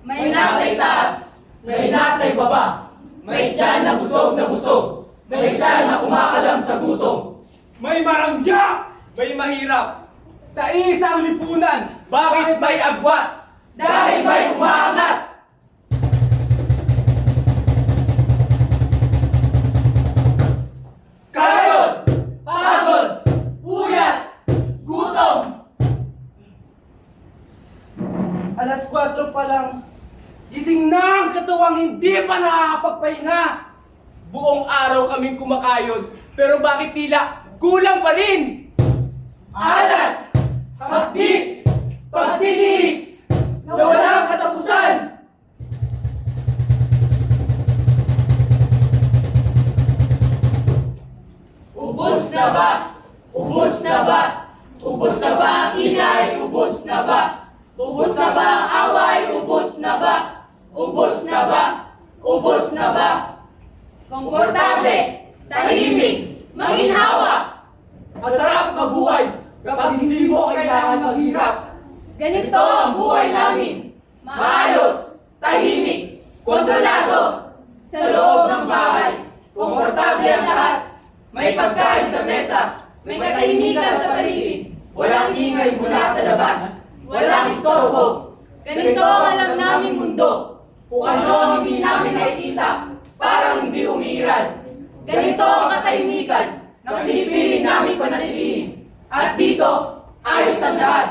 [SPEAKER 5] May nasa itaas, may nasa ibaba. May tiyan na busog, may tiyan na kumakalam sa gutom.
[SPEAKER 12] May marangya! May mahirap! Sa isang lipunan, bakit may agwat?
[SPEAKER 5] Dahil may umaangat. Kayod, pagod, puyat, gutom.
[SPEAKER 12] Alas 4 pa lang, gising na ang katuwang hindi pa nakakapagpahinga. Buong araw kaming kumakayod, pero bakit tila kulang pa rin?
[SPEAKER 5] Alat, hapdi, pagtinis, na walang katapusan. Ubus na ba? Ubus na ba? Ubus na ba ang ingay? Ubus na ba? Ubus na ba ang away? Ubus na ba? Ubus na ba? Ubus na ba? Komportable, tahimik, maginhawa.
[SPEAKER 12] Masarap mabuhay kapag hindi mo kailangan maghirap.
[SPEAKER 5] Ganito ang buhay namin. Maayos, tahimik, kontrolado. Sa loob ng bahay, komportable ang lahat. May pagkain sa mesa, may katahimikan sa paligid. Walang ingay mula sa labas, walang istorbo. Ganito ang alam naming mundo. Kung ano ang hindi namin nakikita, parang hindi umiiral. Ganito ang katahimikan na pinipiling namin panatilihin. At dito, ayos ang lahat.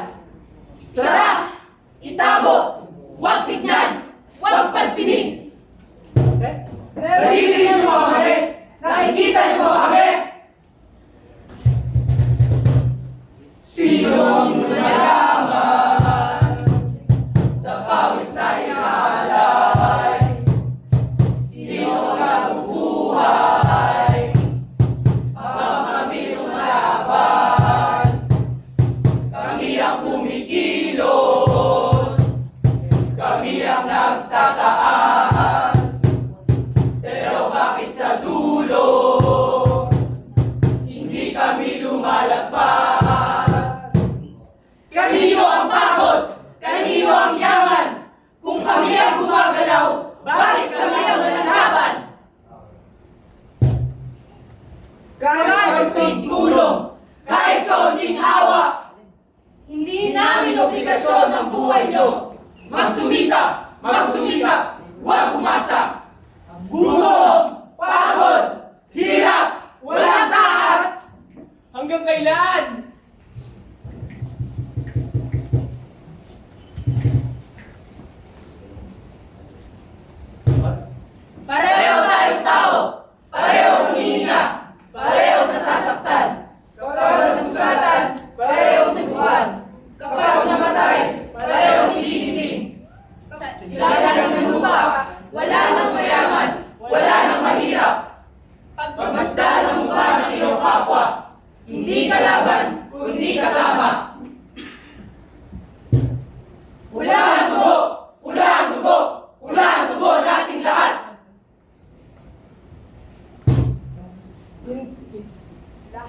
[SPEAKER 5] Sara, itago, huwag tignan, huwag pansinin.
[SPEAKER 12] Naririnig niyo ba kami? Nakikita niyo ba kami?
[SPEAKER 5] Sino ang mayaman sa pawis na inaalay? Sino ang nabubuhay habang kami lumalaban? Kami ang kumikilos, kami ang nagtataas. Pero bakit sa dulo hindi kami lumalagpas? Kanino ang pagod? Kanino ang yaman? Kung kami ang gumagalaw, bakit kami ang malalaban?
[SPEAKER 12] Kahit kaunting tulong, kahit kaunting awa,
[SPEAKER 5] Hindi namin obligasyon ang buhay nyo. Magsumikap, huwag umasa.
[SPEAKER 12] gutom, pagod, hirap, walang taas. Hanggang kailan?
[SPEAKER 5] Pareho tayong tao, pareho humihina, pareho nasasaktan. Kapag nasugatan, pareho tiguan. Kapag namatay, pareho nililibing. Sa ilalim ng lupa, wala nang mayaman, wala nang mahirap. Pagmasdan ang mukha ng iyong kapwa, hindi kalaban, kundi kasama. Pula ang dugo, pula ang dugo, pula ang dugo nating lahat.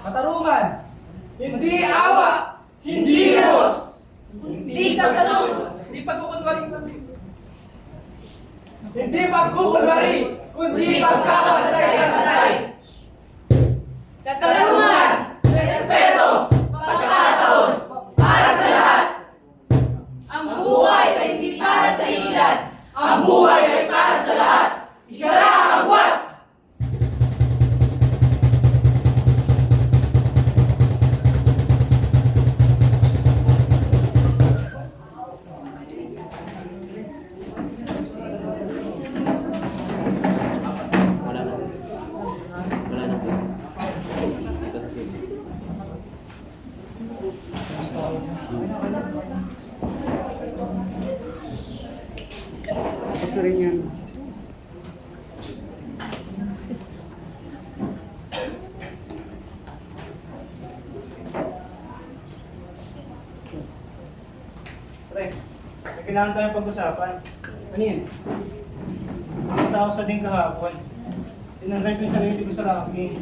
[SPEAKER 12] Matarungan, hindi awa, hindi limos,
[SPEAKER 5] Hindi ka tanong.
[SPEAKER 12] hindi pagkukunwari, kundi pagkakatay-katay.
[SPEAKER 5] Katarungan, respeto, pagkakataon, para sa lahat. Ang buhay ay hindi para sa ilan. Ang buhay ay para sa lahat. Isara ang agwat!
[SPEAKER 9] Wala na po. Dito sa
[SPEAKER 1] na rin yan.
[SPEAKER 13] Pre, may kailangan tayong pag-usapan. Ano yun? Pumunta ako sa din kahapon. Tinanggal ko yung sarili ko sa ranking.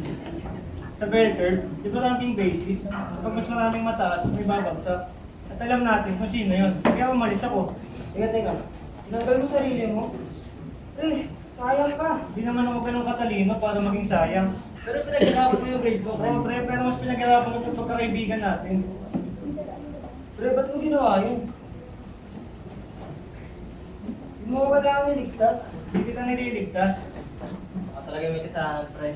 [SPEAKER 13] Sa bell curve, di ba ranking basis? Kapag mas maraming mataas, may babagsak. At alam natin kung sino yun. Kaya umalis ako.
[SPEAKER 1] Teka. Tinanggal mo sarili mo? Sayang ka.
[SPEAKER 13] Hindi naman ako ganun katalino para maging sayang.
[SPEAKER 9] Pero pinaghirapan mo yung grades mo, pre.
[SPEAKER 13] Oo, pre, pero mas pinaghirapan ko yung pagkakaibigan natin.
[SPEAKER 1] Pre, ba't mo ginawa yun? Hindi mo ko kailangan niligtas.
[SPEAKER 13] Hindi kita nililigtas.
[SPEAKER 9] Ako talaga may kasalanan, pre.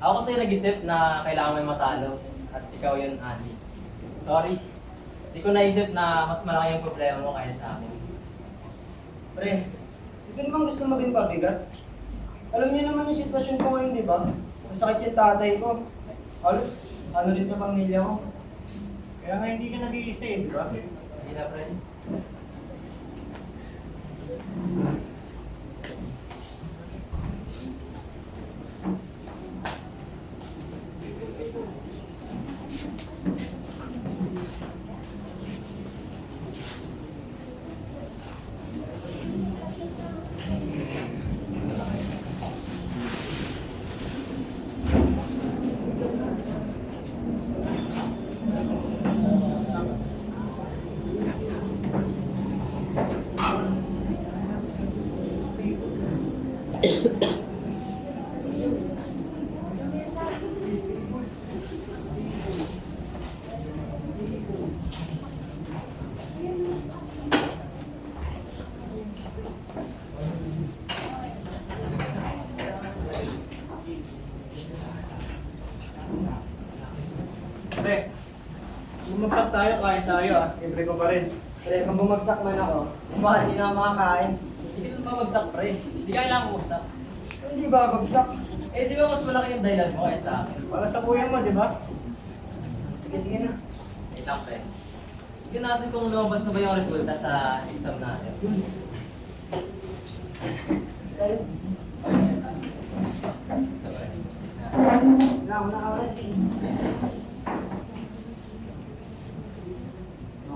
[SPEAKER 9] Ako kasi nag-isip na kailangan mo yung matalo. At ikaw yun, Andy. Sorry. Hindi ko naisip na mas malaki yung problema mo kaya sa akin.
[SPEAKER 1] Pre, hindi naman gusto maging pabigat. Alam niyo naman yung sitwasyon ko ngayon, di ba? Masakit yung tatay ko. Halos, ano din sa pamilya ko.
[SPEAKER 13] Kaya nga hindi ka nag-iisa eh, di ba?
[SPEAKER 9] Hindi na, pre.
[SPEAKER 13] Pre, bumagsak tayo, kain tayo ah. Libre ko pa rin.
[SPEAKER 1] Pre, kung bumagsak man ako, baka hindi na ako makakain.
[SPEAKER 9] Hindi ka mamagsak, pre. Hindi ka kailangan bumagsak.
[SPEAKER 1] Hindi ba bagsak?
[SPEAKER 9] Eh, di ba mas malaki yung dahilan mo kaya sa akin?
[SPEAKER 13] Para sa kuya mo, di ba?
[SPEAKER 1] Sige na.
[SPEAKER 9] Wait lang, pre. Tignan natin kung lumabas na ba yung resulta sa exam natin.
[SPEAKER 1] Tayo.
[SPEAKER 9] Ito, pre.
[SPEAKER 1] Wala ka ulit.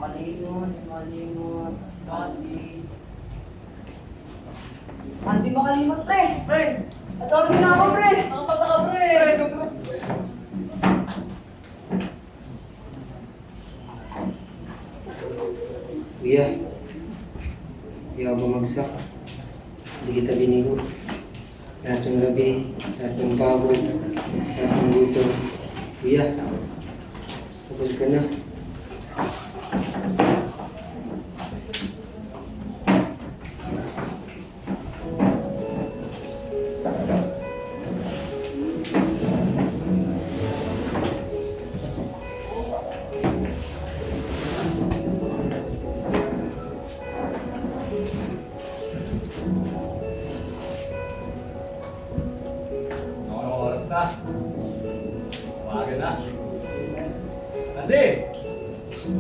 [SPEAKER 1] Makalimot. Hindi makalimot, pre! Pre! At ako na ako, pre!
[SPEAKER 9] Nakapasa ka, pre!
[SPEAKER 3] Kuya, di ako bumagsak. Hindi kita binigo. Lahat ng gabi, lahat ng pagod, lahat ng gutom. Kuya, tapos ka na.
[SPEAKER 12] Anong oras na? Umaga na. Andy!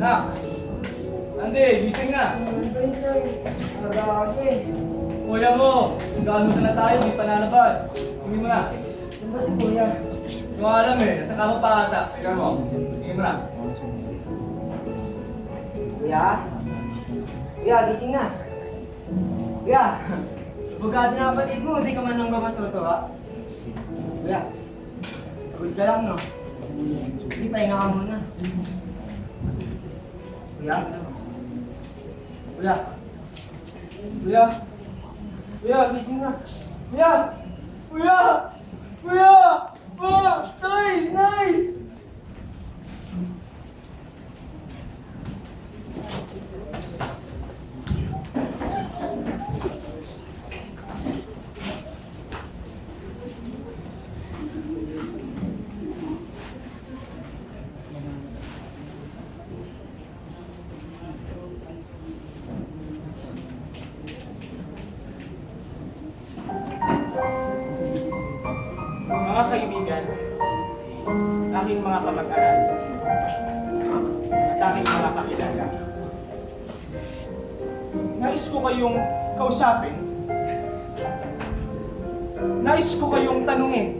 [SPEAKER 12] Nak! Andy, gising na! Kuya mo! Hanggang na tayo, hindi pa nalabas. Hindi mo na.
[SPEAKER 1] Saan ba si Kuya?
[SPEAKER 12] Hindi ko alam eh, nasa kama pa ata. Ikaw mo, hindi mo na.
[SPEAKER 1] Kuya? Kuya, gising na. Kuya, bugado na kapatid mo, hindi ka man nang matutuwa. Kuya, good ka lang, no? Hindi, pahinga ka muna. Kuya? Kuya? Kuya? Kuya, gising na. Kuya! Kuya! Kuya! Ah! Nay! Nay!
[SPEAKER 13] Mga kaibigan, aking mga kamag-aral, at aking mga kakilala. Nais ko kayong kausapin nais ko kayong tanungin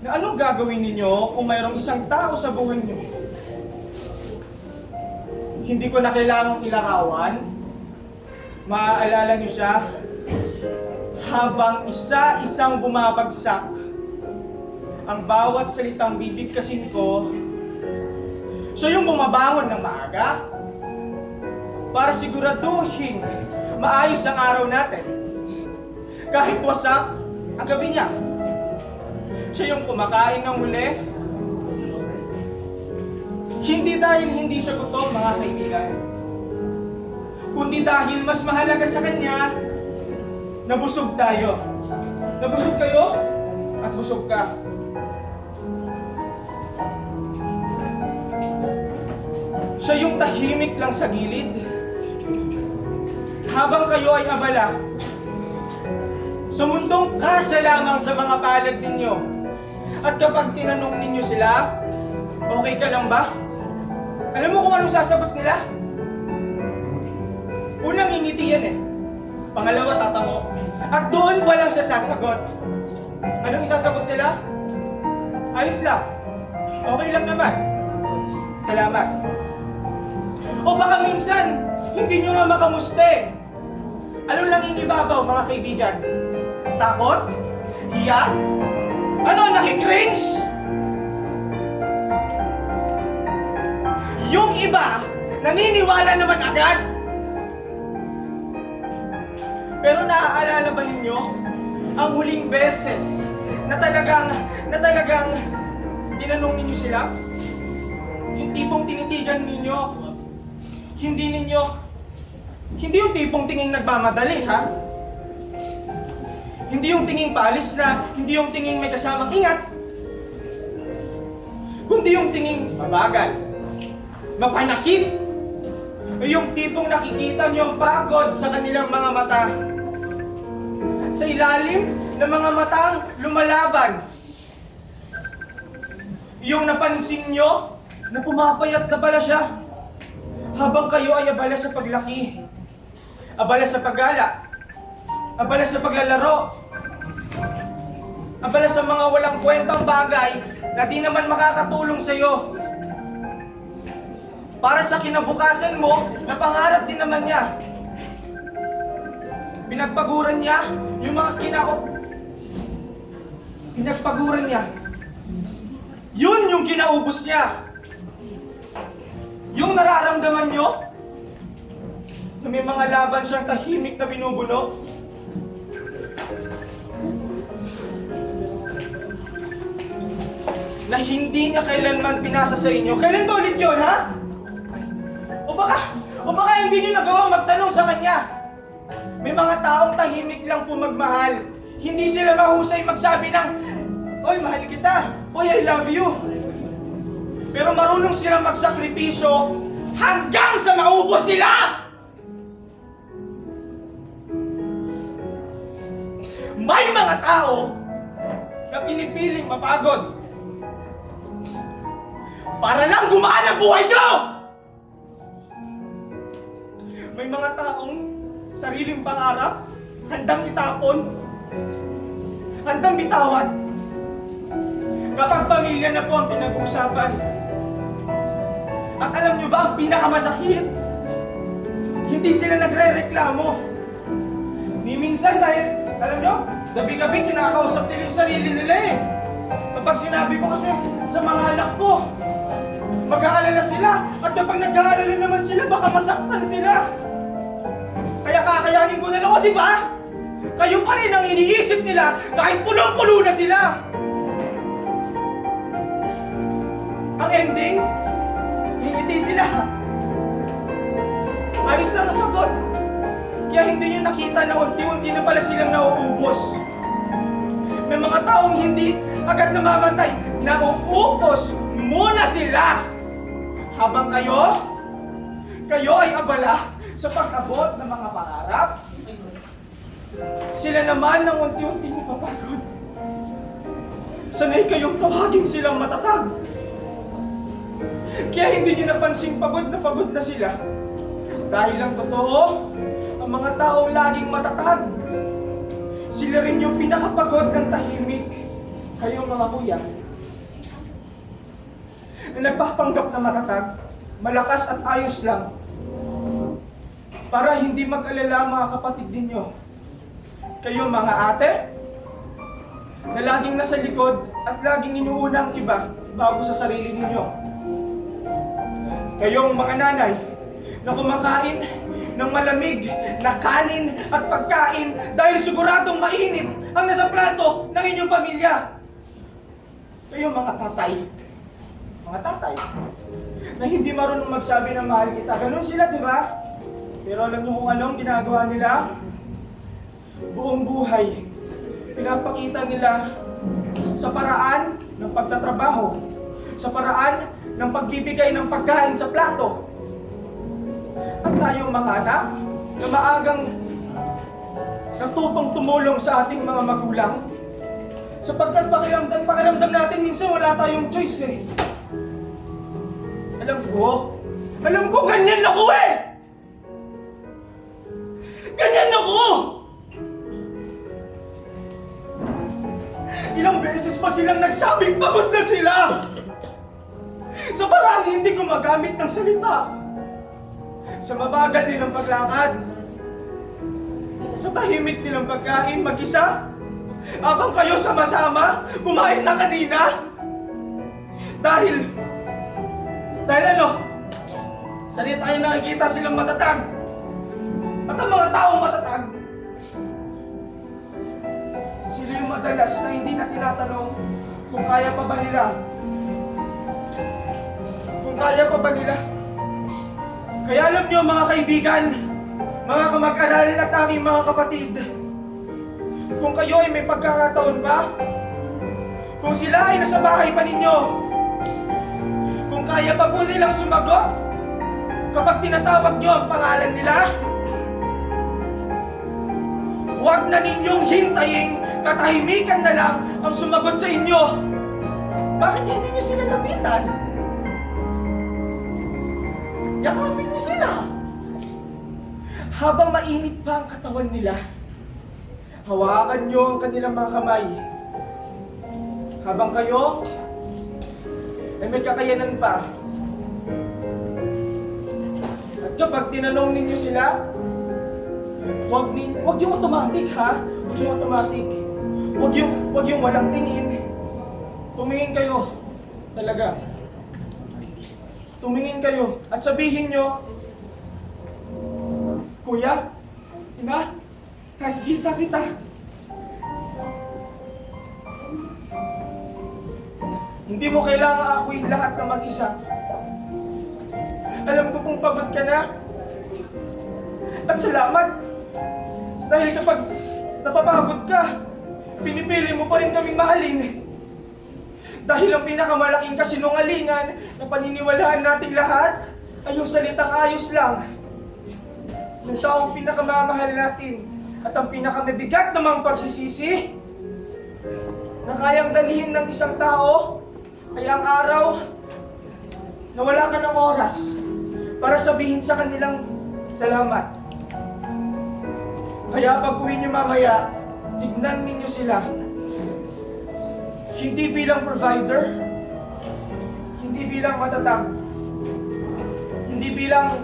[SPEAKER 13] na anong gagawin ninyo kung mayroong isang tao sa buhay niyo? Hindi ko na kailangang ilarawan. Maaalala niyo siya habang isa-isang bumabagsak ang bawat salitang bibigkasin ko. Siya yung bumabangon ng maaga para siguraduhin maayos ang araw natin. Kahit wasak ang gabi niya. Siya yung kumakain ng huli. Hindi dahil hindi siya gutom, mga kaibigan, kundi dahil mas mahalaga sa kanya na busog tayo. Nabusog kayo at busog ka. Siya yung tahimik lang sa gilid habang kayo ay abala sa mundong kasya lamang sa mga palad ninyo. At kapag tinanong ninyo sila, okay ka lang ba? Alam mo kung anong sasagot nila? Unang ngingiti yan eh. Pangalawa, tatango. At doon pa lang siya sasagot. Anong isasagot nila? Ayos lang. Okay lang naman. Salamat. O baka minsan, hindi nyo nga makamuste. Ano lang inibabaw, mga kaibigan? Takot? Hiya? Ano, nakikringe? Yung iba, naniniwala naman agad. Pero naaalala ba ninyo ang huling beses na talagang tinanong ninyo sila? Yung tipong tinitigan ninyo, hindi yung tipong tinging nagmamadali, ha? Hindi yung tinging paalis na, hindi yung tinging may kasamang ingat, kundi yung tinging mabagal, mapanakit, yung tipong nakikita niyo ang pagod sa kanilang mga mata, sa ilalim ng mga matang lumalaban. Yung napansin niyo na pumapayat na pala siya habang kayo ay abala sa paglaki, abala sa paggala, abala sa paglalaro, abala sa mga walang kwentang bagay na di naman makakatulong sa iyo. Para sa kinabukasan mo, na pangarap din naman niya. Pinagpaguran niya yung mga pinagpaguran niya. Yun yung kinaubos niya. Yung nararamdaman nyo na may mga laban siyang tahimik na binubuno. Na hindi niya kailanman pinasa sa inyo. Kailan ba ulit yun, ha? O baka hindi niyo nagawang magtanong sa kanya. May mga taong tahimik lang po magmahal. Hindi sila mahusay magsabi ng, "Oy, mahal kita. Oy, I love you." Pero marunong silang magsakripisyo hanggang sa maubos sila! May mga tao na pinipiling mapagod para lang gumaan ang buhay nyo! May mga taong sariling pangarap, handang itapon, handang bitawan. Kapag pamilya na po ang pinag-uusapan. At alam nyo ba ang pinakamasakit? Hindi sila nagre-reklamo. Ni minsan dahil, alam nyo, gabi-gabi kinakausap nila yung sarili nila eh. Kapag sinabi ko kasi sa mga anak ko, mag-aalala sila. At kapag nag-aalala naman sila, baka masaktan sila. Kaya kakayanin ko na lang, o diba? Kayo pa rin ang iniisip nila kahit punong-puno na sila. Ang ending, hingiti sila. Ayos lang ang sagot. Kaya hindi nyo nakita na unti-unti na pala silang nauubos. May mga taong hindi agad namamatay, nauubos muna sila. Habang kayo ay abala sa pag-abot ng mga pangarap, sila naman ang unti-unti napapagod. Sanay kayong tawagin silang matatag. Kaya hindi nyo napansing pagod na sila. Dahil ang totoo, ang mga taong laging matatag Sila rin yung pinakapagod ng tahimik. Kayo mga kuya, na nagpapanggap na matatag, malakas at ayos lang, para hindi mag-alala mga kapatid ninyo. Kayo mga ate, na laging nasa likod at laging inuuna ang iba bago sa sarili ninyo. Kayong mga nanay na kumakain ng malamig na kanin at pagkain dahil siguradong mainit ang nasa plato ng inyong pamilya. Kayong mga tatay na hindi marunong magsabi ng mahal kita. Ganun sila, di ba? Pero alam niyo kung anong ginagawa nila? Buong buhay, pinapakita nila sa paraan ng pagtatrabaho, sa paraan ng pagbibigay ng pagkain sa plato. At tayong mga anak na maagang natutong tumulong sa ating mga magulang, sapagkat pakiramdam natin minsan wala tayong choice eh. Alam ko ganyan ako eh! Ganyan ako! Ilang beses pa silang nagsabing pagod na sila! Sa paraang hindi gumagamit ng salita. Sa mabagal nilang paglakad. Sa tahimik nilang pagkain mag-isa. Habang kayo sama-sama, kumain na kanina. Dahil ano? Salita tayo nakikita silang matatag. At ang mga taong matatag, sila yung madalas na hindi na tinatanong kung kaya pa ba nila. Kung kaya pa ba nila. Kaya alam niyo mga kaibigan, mga kamag-aral at aking mga kapatid, kung kayo ay may pagkakataon pa, kung sila ay nasa bahay pa ninyo, kung kaya pa po nilang sumagot kapag tinatawag niyo ang pangalan nila, huwag na ninyong hintayin, katahimikan na lang ang sumagot sa inyo. Bakit hindi niyo sila lapitan? Yakapin niyo sila. Habang mainit pa ang katawan nila, hawakan niyo ang kanilang mga kamay. Habang kayo ay may kakayanan pa. At kapag tinanong ninyo sila, Huwag yung automatic ha. Huwag yung automatic. Huwag yung walang tingin. Tumingin kayo. Talaga. Tumingin kayo. At sabihin nyo, Kuya, Ina, nakikita kita. Hindi mo kailangan akuin lahat na mag-isa. Alam ko kung pagod ka na. At salamat. Dahil kapag napapagod ka, pinipili mo pa rin kaming mahalin. Dahil ang pinakamalaking kasinungalingan na paniniwalaan nating lahat ay yung salitang ayos lang. Yung taong pinakamamahal natin at ang pinakamabigat namang pagsisisi na kayang dalhin ng isang tao ay ang araw na wala ka ng oras para sabihin sa kanilang salamat. Kaya pag uwi niyo mamaya, tignan ninyo sila. Hindi bilang provider, hindi bilang matatag, hindi bilang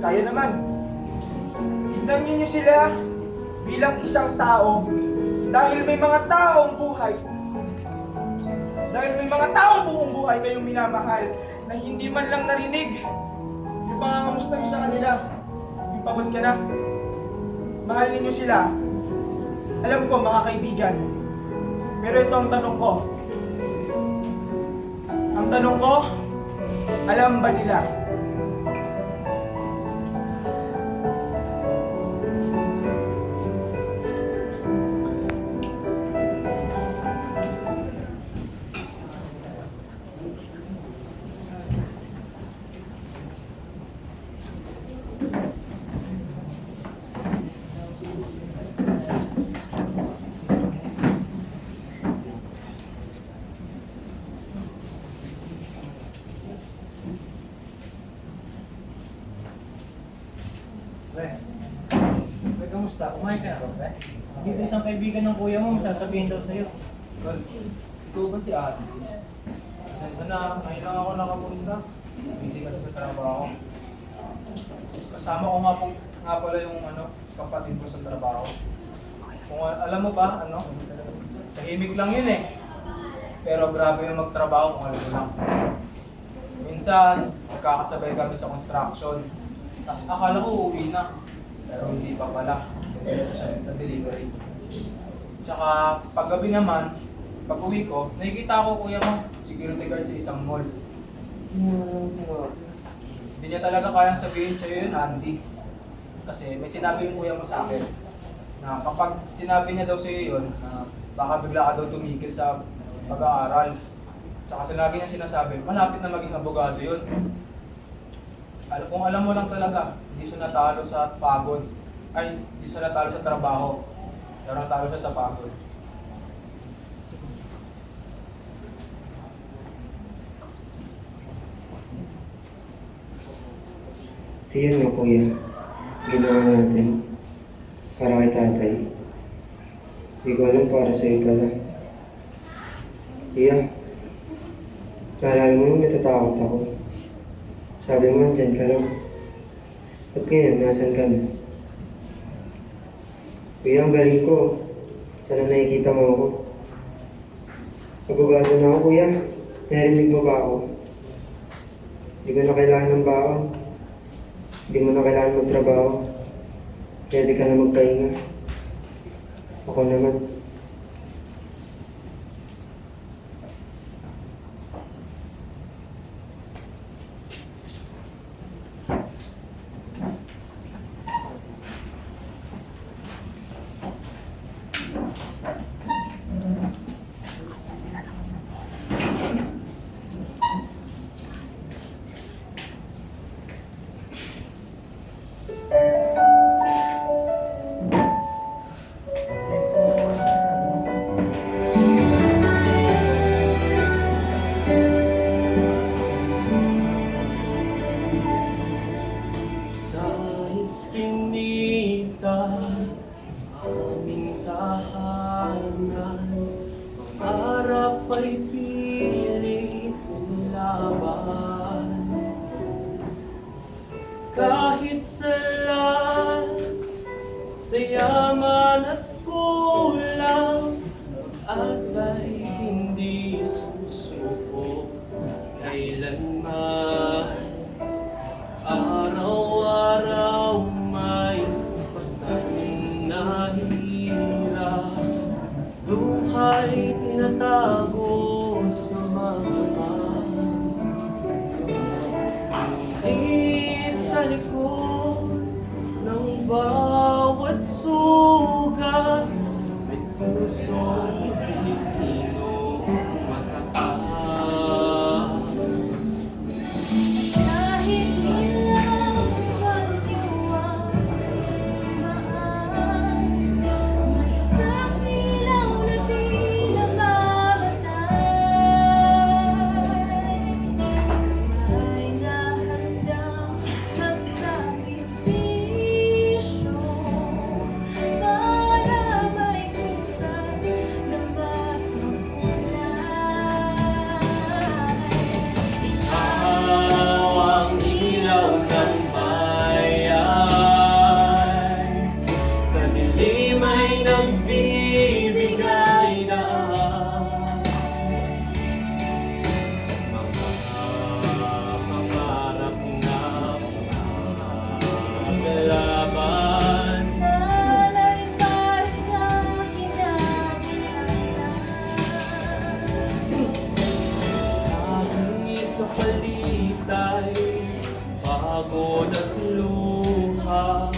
[SPEAKER 13] kaya naman. Tignan ninyo sila bilang isang tao dahil may mga taong buhay. Dahil may mga taong buong buhay kayong minamahal na hindi man lang narinig yung pangangamusta niyo sa kanila. Yung pagod ka na. Mahal ninyo sila. Alam ko mga kaibigan. Pero ito ang tanong ko. Ang tanong ko, alam ba nila? Kamusta? Kumain ka na ba, pre? Dito isang kaibigan ng kuya mo, masasabihin daw sa'yo.
[SPEAKER 12] Tol, ikaw ba si ate? Saan na? Ngayon lang ako nakapunta. Busy kasi sa trabaho. Kasama ko nga pala yung kapatid ko sa trabaho. Kung alam mo ba, tahimik lang yun eh. Pero grabe yung magtrabaho kung alam mo lang. Minsan, magkakasabay kami sa construction. Tapos akala ko uuwi na. Pero hindi pa pala. Diretso siya sa delivery. Tsaka paggabi naman, pag uwi ko, nakikita ko kuya mo, security guard sa isang mall. Hindi niya talaga kayang sabihin sa'yo yun, Andy. Kasi may sinabi yung kuya mo sa akin na kapag sinabi niya daw sa'yo yun, baka bigla ka daw tumigil sa pag-aaral. Tsaka sinabi niya sinasabi, malapit na maging abogado yun. Kung alam mo lang talaga, hindi siya natalo sa pagod. Ay, hindi siya natalo sa trabaho. Pero natalo siya sa pagod.
[SPEAKER 3] Tingnan mo kuya, ginawa natin para kay tatay. Hindi ko alam para sa'yo pala. Iya, naalala mo yung natatakot ako. Sabi mo, dyan ka lang. At ngayon, nasan ka na? Kuya, ang galing ko. Sana nakikita mo ako. Abogado na ako, kuya. Narinig mo ba ako? Hindi ko na kailangan ng baon. Hindi mo na kailangan magtrabaho. Pwede ka na magpahinga. Ako naman.
[SPEAKER 7] Sa iskinita, aming tahanan, pangarap ay pilit nilaban. Kahit sala, sa yaman at kulang, asa'y hindi susuko kailanman. Araw-araw may pasan na hirap, luha'y tinatago sa mga ngunit sa likod ng bawat sugat, may pusong Pilipino matatak.
[SPEAKER 5] Kahit ilang pagdiwang maan, may isang ilaw na di namamatay. May nahandang magsakripisyo para may bukas na mas
[SPEAKER 7] Ang ilaw ng bayan, sa dilim ay nagbibigay daan. Mga pangarap na pangangalaban,
[SPEAKER 5] Nalay para sa kinabukasan.
[SPEAKER 7] kahit kapalit ay pagod at luha,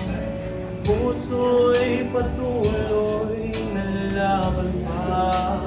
[SPEAKER 7] puso'y patuloy na laban pa.